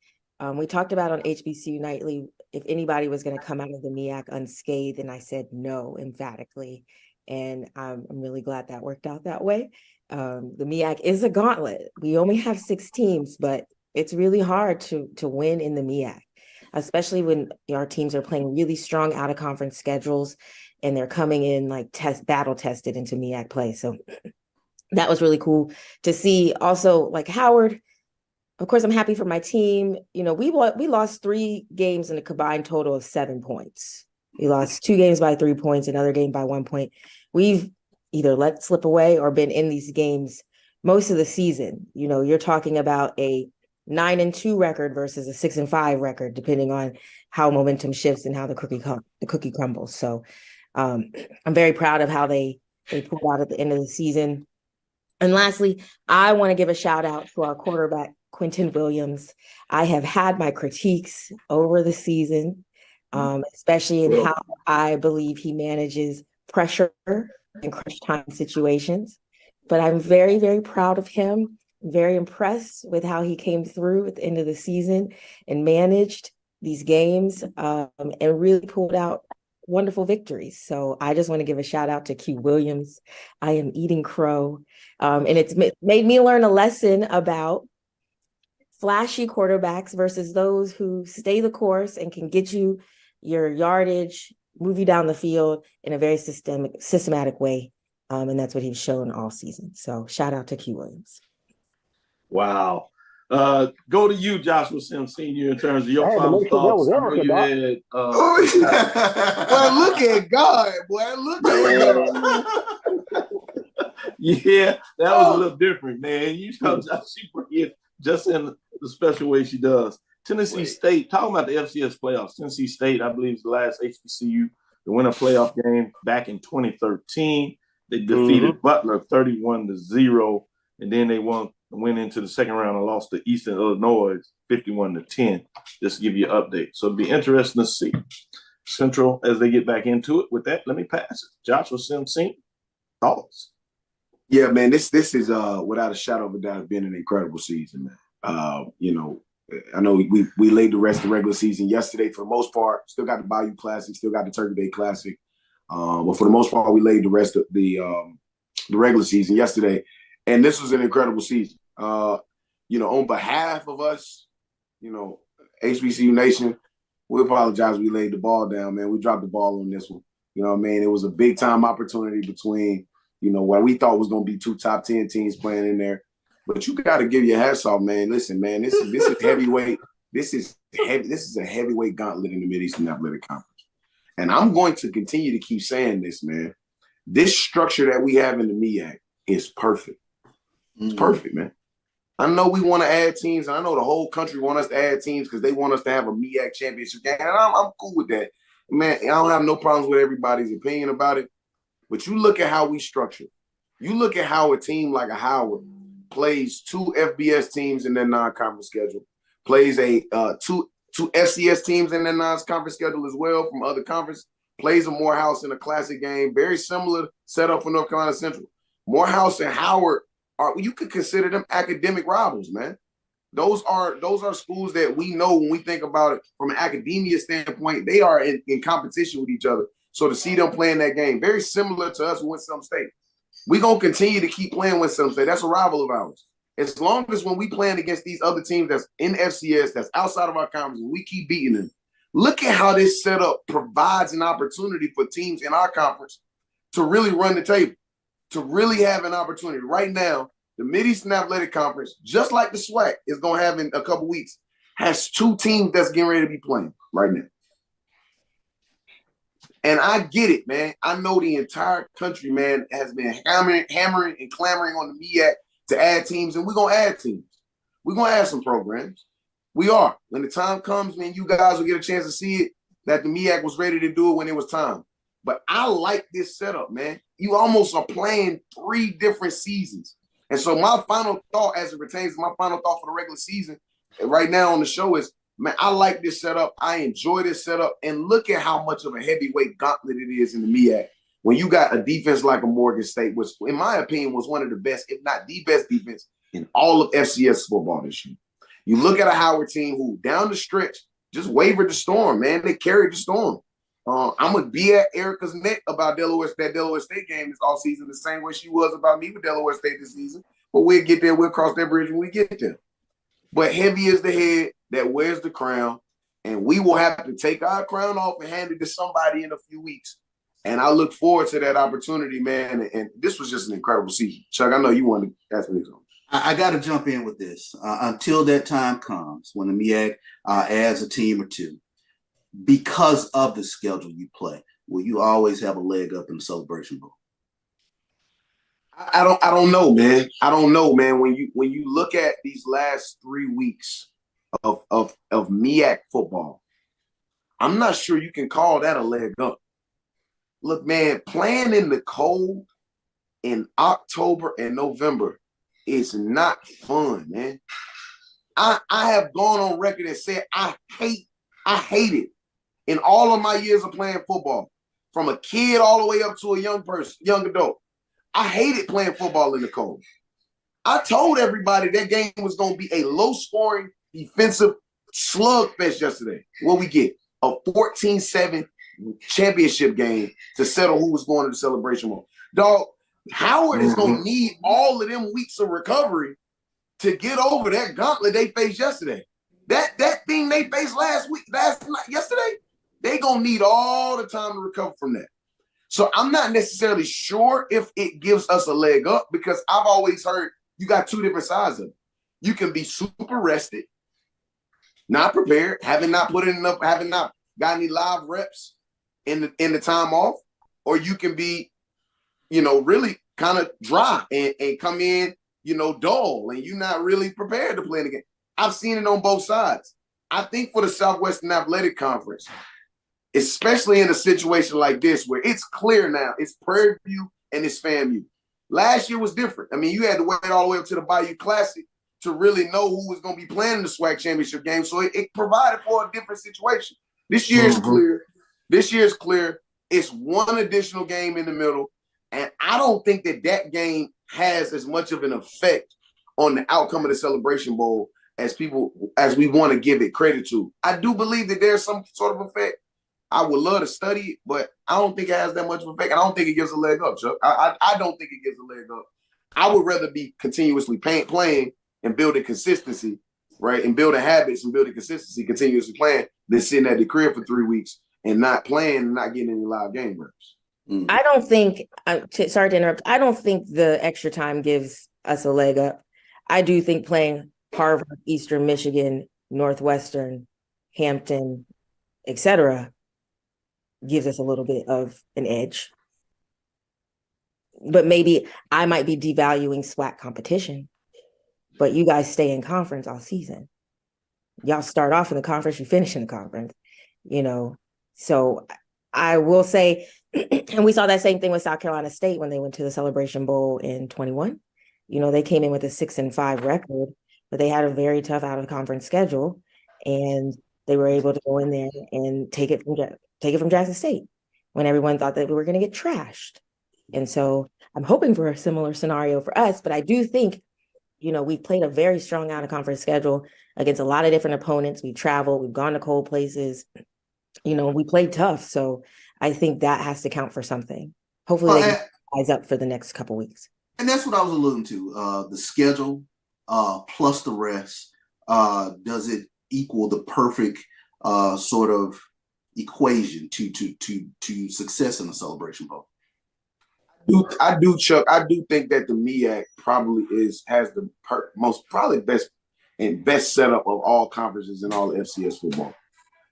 we talked about on HBCU Nightly if anybody was going to come out of the MEAC unscathed, and I said no emphatically. And I'm really glad that worked out that way. The MEAC is a gauntlet. We only have 6 teams, but it's really hard to win in the MEAC, especially when our teams are playing really strong out-of-conference schedules and they're coming in like battle tested into MEAC play. So that was really cool to see. Also, like Howard, of course, I'm happy for my team. You know, we lost 3 games in a combined total of 7 points. We lost 2 games by 3 points, another game by 1 point. We've either let slip away or been in these games most of the season. You know, you're talking about a 9-2 record versus a 6-5 record, depending on how momentum shifts and how the cookie crumbles. So I'm very proud of how they pulled out at the end of the season. And lastly, I want to give a shout out to our quarterback, Quentin Williams. I have had my critiques over the season, especially in how I believe he manages pressure in crunch time situations. But I'm very, very proud of him. Very impressed with how he came through at the end of the season and managed these games and really pulled out wonderful victories. So I just want to give a shout out to Q Williams. I am eating crow. And it's made me learn a lesson about flashy quarterbacks versus those who stay the course and can get you your yardage, move you down the field in a very systematic way. And that's what he's shown all season. So shout out to Q Williams. Wow. Go to you, Joshua Sims Sr., in terms of your final thoughts. I know you had. Well, look at God, boy. Look at God. Yeah, that was a little different, man. You know, she bring it just in the special way she does. Tennessee State, talking about the FCS playoffs. Tennessee State, I believe, is the last HBCU to win a playoff game back in 2013. They defeated Butler 31-0, and then they went into the second round and lost to Eastern Illinois 51-10. Just to give you an update. So it'll be interesting to see Central as they get back into it. With that, let me pass it. Joshua Sims Sr., thoughts? Yeah, man, this is without a shadow of a doubt been an incredible season, man. You know, I know we laid the rest of the regular season yesterday for the most part. Still got the Bayou Classic, still got the Turkey Day Classic. But for the most part, we laid the rest of the regular season yesterday. And this was an incredible season. You know, on behalf of us, you know, HBCU Nation, we apologize. We laid the ball down, man. We dropped the ball on this one. You know what I mean? It was a big time opportunity between, you know, what we thought was going to be 2 top 10 teams playing in there. But you got to give your hats off, man. Listen, man, this is heavyweight. This is a heavyweight gauntlet in the Mid-Eastern Athletic Conference. And I'm going to continue to keep saying this, man. This structure that we have in the MEAC is perfect. It's perfect, man. I know we want to add teams, and I know the whole country want us to add teams because they want us to have a MEAC championship game. And I'm cool with that. Man, I don't have no problems with everybody's opinion about it. But you look at how we structure. You look at how a team like a Howard plays 2 FBS teams in their non-conference schedule, plays two FCS teams in their non-conference schedule as well from other conference, plays a Morehouse in a classic game, very similar setup for North Carolina Central. Morehouse and Howard you could consider them academic rivals, man. Those are schools that we know when we think about it from an academia standpoint, they are in competition with each other. So to see them playing that game, very similar to us with Winston State. We're going to continue to keep playing Winston State. That's a rival of ours. As long as when we playing against these other teams that's in FCS, that's outside of our conference, we keep beating them. Look at how this setup provides an opportunity for teams in our conference to really run the table, to really have an opportunity. Right now, the Mid-Eastern Athletic Conference, just like the SWAC is going to have in a couple weeks, has 2 teams that's getting ready to be playing right now. And I get it, man. I know the entire country, man, has been hammering and clamoring on the MEAC to add teams, and we're going to add teams. We're going to add some programs. We are. When the time comes, man, you guys will get a chance to see it, that the MEAC was ready to do it when it was time. But I like this setup, man. You almost are playing 3 different seasons. And so my final thought as it pertains to my final thought for the regular season right now on the show is, man, I like this setup. I enjoy this setup. And look at how much of a heavyweight gauntlet it is in the MEAC. When you got a defense like a Morgan State, which in my opinion was one of the best, if not the best defense in all of FCS football this year. You look at a Howard team who down the stretch just wavered the storm, man. They carried the storm. I'm going to be at Erica's neck about that Delaware State game this all season the same way she was about me with Delaware State this season. But we'll get there. We'll cross that bridge when we get there. But heavy is the head that wears the crown, and we will have to take our crown off and hand it to somebody in a few weeks. And I look forward to that opportunity, man. And this was just an incredible season. Chuck, I know you wanted to ask me something. I got to jump in with this. Until that time comes when the MEAC adds a team or 2, because of the schedule you play, will you always have a leg up in the Celebration Bowl? I don't know, man. I don't know, man. When you look at these last 3 weeks of MEAC football, I'm not sure you can call that a leg up. Look, man, playing in the cold in October and November is not fun, man. I have gone on record and said I hate it. In all of my years of playing football, from a kid all the way up to a young adult, I hated playing football in the cold. I told everybody that game was going to be a low-scoring defensive slugfest yesterday. What we get? A 14-7 championship game to settle who was going to the Celebration Bowl. Dog, Howard is going to need all of them weeks of recovery to get over that gauntlet they faced yesterday. That thing they faced yesterday, they going to need all the time to recover from that. So I'm not necessarily sure if it gives us a leg up, because I've always heard you got two different sides of it. You can be super rested, not prepared, having not put in enough, having not got any live reps in the time off, or you can be, really kind of dry and come in, dull, and you're not really prepared to play in the game. I've seen it on both sides. I think for the Southwestern Athletic Conference, especially in a situation like this where it's clear now, it's Prairie View and it's FAMU. Last year was different. I mean, you had to wait all the way up to the Bayou Classic to really know who was going to be playing in the SWAC championship game. So it provided for a different situation. This year is clear. This year is clear. It's one additional game in the middle. And I don't think that game has as much of an effect on the outcome of the Celebration Bowl as we want to give it credit to. I do believe that there's some sort of effect. I would love to study it, but I don't think it has that much of an effect. I don't think it gives a leg up, Chuck. I don't think it gives a leg up. I would rather be continuously playing and building consistency, right? And building habits and building consistency, continuously playing, than sitting at the crib for 3 weeks and not playing and not getting any live game reps. I don't think, sorry to interrupt, I don't think the extra time gives us a leg up. I do think playing Harvard, Eastern Michigan, Northwestern, Hampton, etc., gives us a little bit of an edge. But maybe I might be devaluing SWAC competition, but you guys stay in conference all season. Y'all start off in the conference, you finish in the conference, So I will say, and we saw that same thing with South Carolina State when they went to the Celebration Bowl in 21. They came in with a 6-5 record, but they had a very tough out-of-conference schedule, and they were able to go in there and take it from Jackson State when everyone thought that we were going to get trashed. And so I'm hoping for a similar scenario for us, but I do think, we've played a very strong out-of-conference schedule against a lot of different opponents. We've traveled, we've gone to cold places, we played tough. So I think that has to count for something. Hopefully they can rise up for the next couple weeks. And that's what I was alluding to. The schedule plus the rest, does it equal the perfect sort of equation to success in the Celebration Bowl? I do, Chuck. I do think that the MEAC probably has the best setup of all conferences in all of FCS football.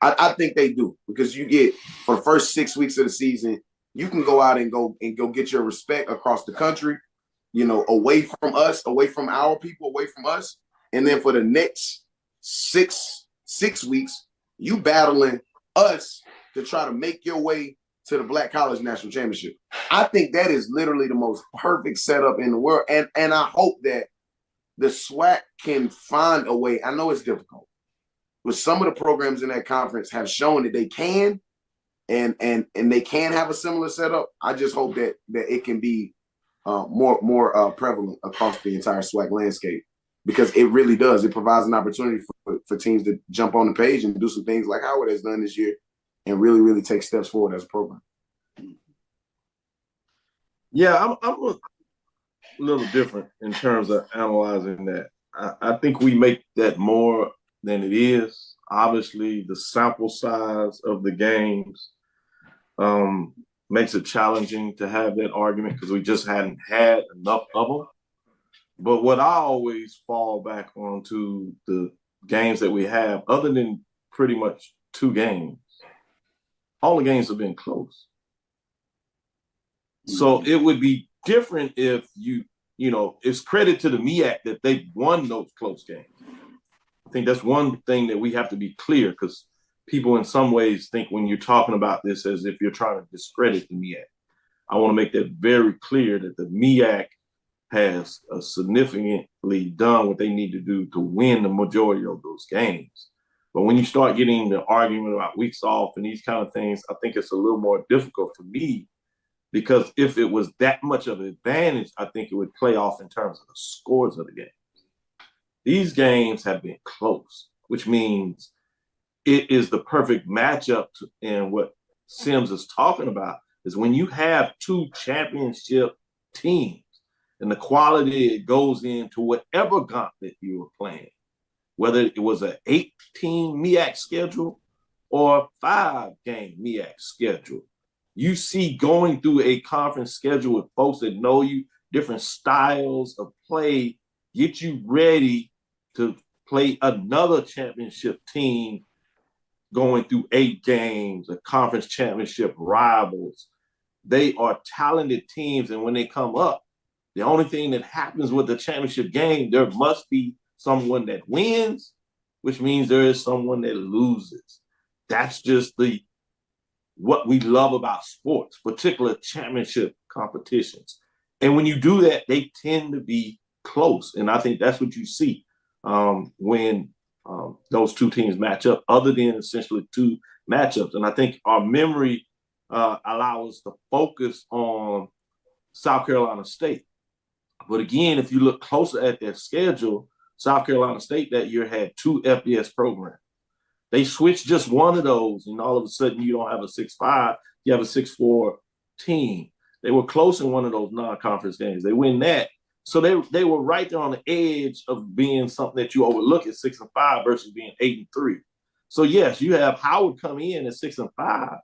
I think they do, because you get, for the first 6 weeks of the season, you can go out and go get your respect across the country, away from us, away from our people, away from us. And then for the next six weeks, you battling us to try to make your way to the Black College National Championship. I think that is literally the most perfect setup in the world. And I hope that the SWAC can find a way. I know it's difficult, but some of the programs in that conference have shown that they can, and they can have a similar setup. I just hope that it can be more prevalent across the entire SWAC landscape, because it really does. It provides an opportunity for teams to jump on the page and do some things like Howard has done this year and really, really take steps forward as a program. Yeah, I'm a little different in terms of analyzing that. I think we make that more than it is. Obviously, the sample size of the games makes it challenging to have that argument, because we just hadn't had enough of them. But what I always fall back on to the games that we have, other than pretty much 2 games, all the games have been close. So it would be different if it's credit to the MEAC that they won those close games. I think that's one thing that we have to be clear, because people in some ways think when you're talking about this as if you're trying to discredit the MEAC. I want to make that very clear that the MEAC has significantly done what they need to do to win the majority of those games. But when you start getting the argument about weeks off and these kind of things, I think it's a little more difficult for me, because if it was that much of an advantage, I think it would play off in terms of the scores of the game. These games have been close. which means it is the perfect matchup. And what Sims is talking about is when you have two championship teams and the quality it goes into whatever gauntlet you were playing, whether it was an 8-team MEAC schedule or a 5-game MEAC schedule. You see going through a conference schedule with folks that know you, different styles of play, get you ready to play another championship team going through 8 games, a conference championship rivals. They are talented teams, and when they come up, the only thing that happens with the championship game, there must be someone that wins, which means there is someone that loses. That's just what we love about sports, particularly championship competitions. And when you do that, they tend to be close. And I think that's what you see when those two teams match up, other than essentially 2 matchups. And I think our memory allows us to focus on South Carolina State. But again, if you look closer at their schedule, South Carolina State that year had 2 FBS programs. They switched just one of those, and all of a sudden you don't have a 6-5, you have a 6-4 team. They were close in one of those non-conference games. They win that. So they were right there on the edge of being something that you overlook at 6-5 versus being 8-3. So yes, you have Howard come in at 6-5,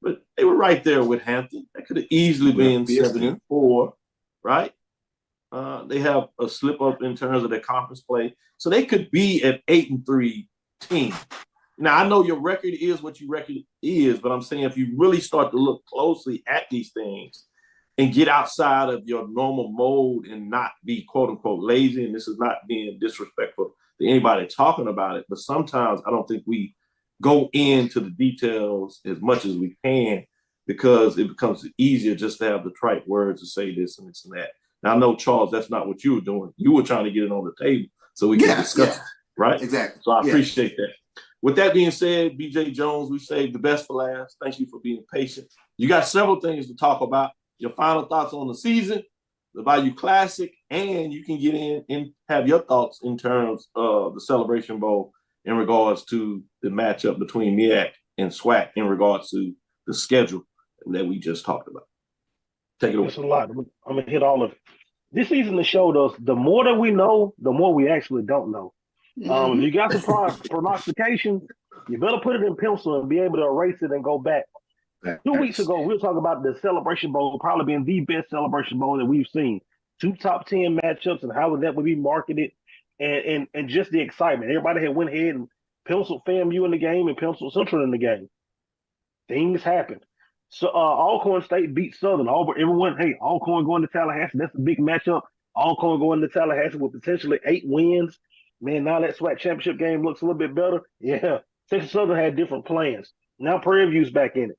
but they were right there with Hampton. That could have easily been 7-4, right? They have a slip up in terms of their conference play. So they could be an 8-3 team. Now, I know your record is what your record is, but I'm saying if you really start to look closely at these things and get outside of your normal mode and not be quote unquote lazy, and this is not being disrespectful to anybody talking about it, but sometimes I don't think we go into the details as much as we can because it becomes easier just to have the trite words to say this and this and that. Now, I know, Charles, that's not what you were doing. You were trying to get it on the table so we can discuss it, right? Exactly. So I appreciate that. With that being said, BJ Jones, we saved the best for last. Thank you for being patient. You got several things to talk about. Your final thoughts on the season, the Bayou Classic, and you can get in and have your thoughts in terms of the Celebration Bowl in regards to the matchup between MEAC and SWAC in regards to the schedule that we just talked about. Take it away. It's a lot. I'm going to hit all of it. This season has showed us the more that we know, the more we actually don't know. If you got some prognostications, you better put it in pencil and be able to erase it and go back. 2 weeks ago, we were talking about the Celebration Bowl probably being the best Celebration Bowl that we've seen. 2 top 10 matchups and how that would be marketed and just the excitement. Everybody had went ahead and penciled FAMU in the game and penciled Central in the game. Things happened. So Alcorn State beat Southern. Alcorn going to Tallahassee. That's a big matchup. Alcorn going to Tallahassee with potentially 8 wins. Man, now that SWAC championship game looks a little bit better. Yeah, Texas Southern had different plans. Now Prairie View's back in it.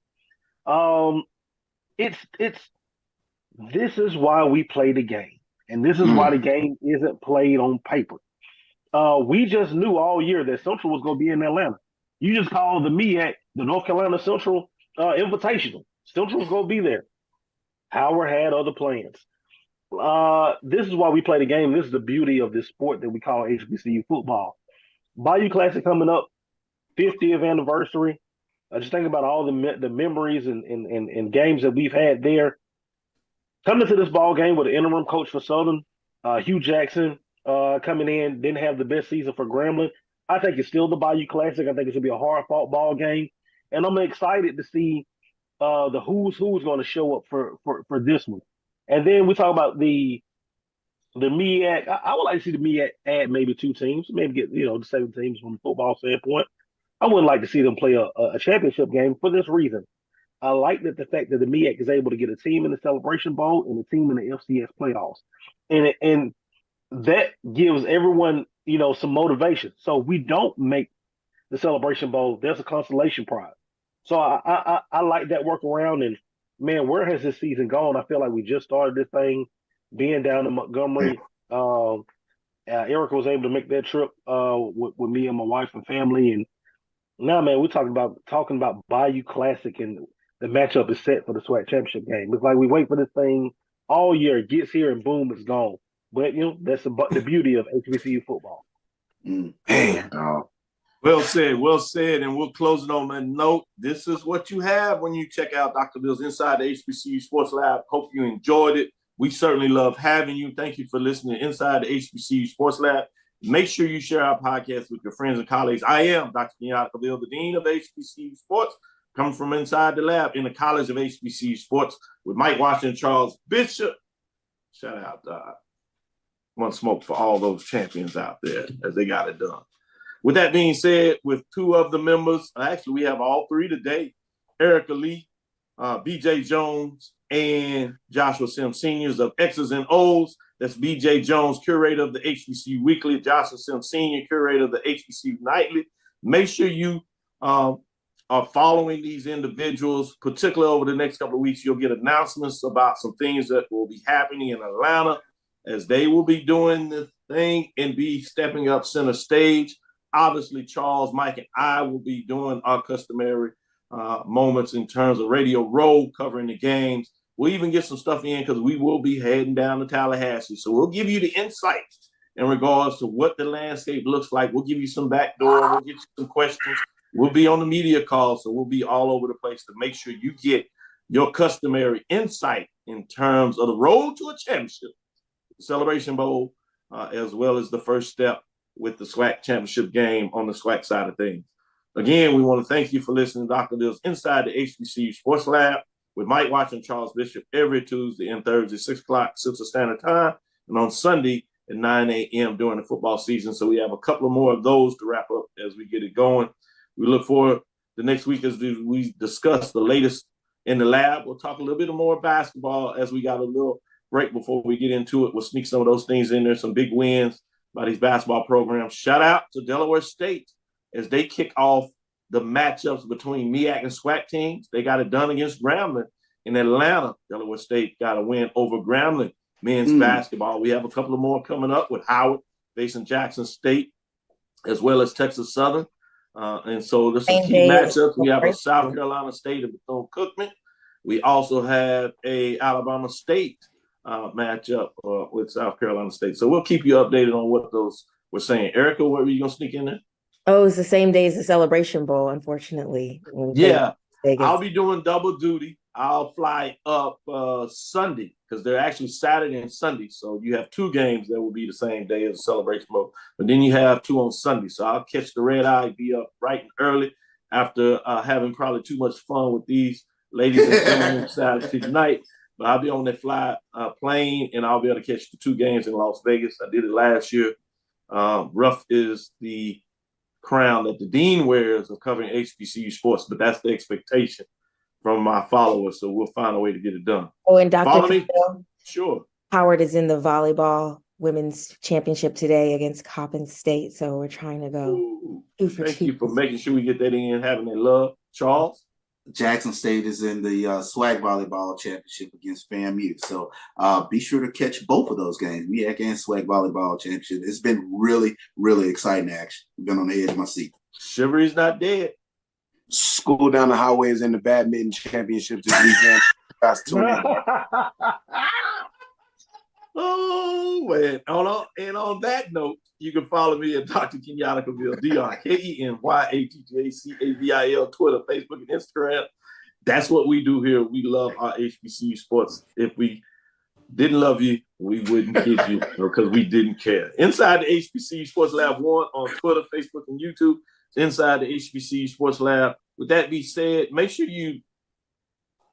This is why we play the game, and this is why the game isn't played on paper. We just knew all year that Central was going to be in Atlanta. You just called the MEAC, the North Carolina Central Invitational. Central was going to be there. Howard had other plans. This is why we play the game. This is the beauty of this sport that we call HBCU football. Bayou Classic coming up, 50th anniversary. Just think about all the memories and games that we've had there. Coming to this ball game with an interim coach for Southern, Hugh Jackson coming in, didn't have the best season for Grambling. I think it's still the Bayou Classic. I think it's going to be a hard-fought ball game. And I'm excited to see the who's going to show up for this one. And then we talk about the MEAC. I would like to see the MEAC add maybe 2 teams, maybe get the 7 teams from a football standpoint. I would like to see them play a championship game for this reason. I like the fact that the MEAC is able to get a team in the Celebration Bowl and a team in the FCS playoffs, and that gives everyone some motivation. So we don't make the Celebration Bowl. There's a consolation prize. So I like that workaround. And man, where has this season gone? I feel like we just started this thing, being down in Montgomery. Erica was able to make that trip with me and my wife and family. And now, man, we're talking about Bayou Classic, and the matchup is set for the SWAC championship game. It's like we wait for this thing all year. It gets here and boom, it's gone. But that's the beauty of HBCU football. Man, dog. Well said, and we'll close it on that note. This is what you have when you check out Dr. Bill's Inside the HBCU Sports Lab. Hope you enjoyed it. We certainly love having you. Thank you for listening to Inside the HBCU Sports Lab. Make sure you share our podcast with your friends and colleagues. I am Dr. Kenyatta, the Dean of HBCU Sports, coming from inside the lab in the College of HBCU Sports with Mike Washington, Charles Bishop. Shout out, one smoke for all those champions out there as they got it done. With that being said, with two of the members, actually we have all three today, Erica Lee, BJ Jones, and Joshua Sims Seniors of X's and O's. That's BJ Jones, curator of the HBCU Weekly, Joshua Sims Senior, curator of the HBCU Nightly. Make sure you are following these individuals, particularly over the next couple of weeks. You'll get announcements about some things that will be happening in Atlanta as they will be doing this thing and be stepping up center stage. Obviously, Charles, Mike, and I will be doing our customary moments in terms of Radio Row, covering the games. We'll even get some stuff in because we will be heading down to Tallahassee. So we'll give you the insights in regards to what the landscape looks like. We'll give you some backdoor. We'll get you some questions. We'll be on the media call, so we'll be all over the place to make sure you get your customary insight in terms of the road to a championship, the Celebration Bowl, as well as the first step with the SWAC championship game on the SWAC side of things. Again, we want to thank you for listening to Dr. Bill's Inside the HBCU Sports Lab with Mike Watson, Charles Bishop, every Tuesday and Thursday, 6 o'clock Central Standard Time, and on Sunday at 9 a.m. during the football season. So we have a couple of more of those to wrap up as we get it going. We look forward the next week as we discuss the latest in the lab. We'll talk a little bit more basketball as we got a little break before we get into it. We'll sneak some of those things in there, some big wins by these basketball programs. Shout out to Delaware State as they kick off the matchups between MEAC and SWAC teams. They got it done against Grambling in Atlanta. Delaware State got a win over Grambling men's basketball. We have a couple of more coming up with Howard facing Jackson State, as well as Texas Southern. And so there's some key matchups. We have a South Carolina State and Bethune-Cookman. We also have a Alabama State matchup with South Carolina State. So we'll keep you updated on what those were saying. Erica, what were you going to sneak in there? Oh, it's the same day as the Celebration Bowl, unfortunately. Yeah, I'll be doing double duty. I'll fly up Sunday because they're actually Saturday and Sunday. So you have two games that will be the same day as the Celebration Bowl. But then you have two on Sunday. So I'll catch the red eye, be up bright and early after having probably too much fun with these ladies and gentlemen Saturday night. But I'll be on that plane, and I'll be able to catch the two games in Las Vegas. I did it last year. Rough is the crown that the dean wears of covering HBCU sports, but that's the expectation from my followers. So we'll find a way to get it done. Oh, and Follow Dr. me? Cavil, Sure. Howard is in the volleyball women's championship today against Coppin State. So we're trying to go. Thank you for making sure we get that in, having that love. Charles? Jackson State is in the SWAC volleyball championship against FAMU. So be sure to catch both of those games, MEAC and SWAC volleyball championship. It's been really, really exciting action. I've been on the edge of my seat. Chivalry's not dead. School down the highway is in the badminton championship this weekend. That's Oh, man. And on that note, you can follow me at Dr. Kenyatta Cavil, DrKenyattacavil, Twitter, Facebook, and Instagram. That's what we do here. We love our HBCU sports. If we didn't love you, we wouldn't kid you because we didn't care. Inside the HBCU Sports Lab 1 on Twitter, Facebook, and YouTube. Inside the HBCU Sports Lab. With that being said, make sure you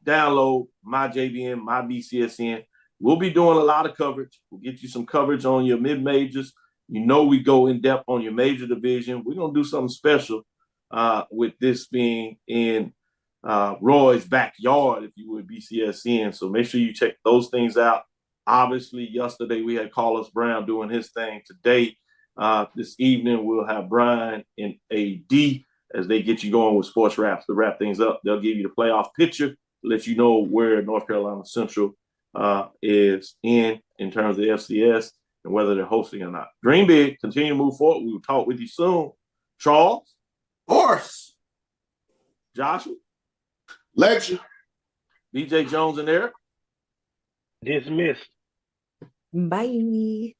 download my JVN, my BCSN. We'll be doing a lot of coverage. We'll get you some coverage on your mid-majors. You know we go in depth on your major division. We're going to do something special with this being in Roy's backyard, if you would, BCSN. So make sure you check those things out. Obviously, yesterday we had Carlos Brown doing his thing. Today, this evening, we'll have Brian and AD as they get you going with sports wraps to wrap things up. They'll give you the playoff picture, let you know where North Carolina Central is in terms of the FCS and whether they're hosting or not. Dream big, continue to move forward. We will talk with you soon. Charles? Horse. Joshua? Lecture. BJ Jones and Eric? Dismissed. Bye.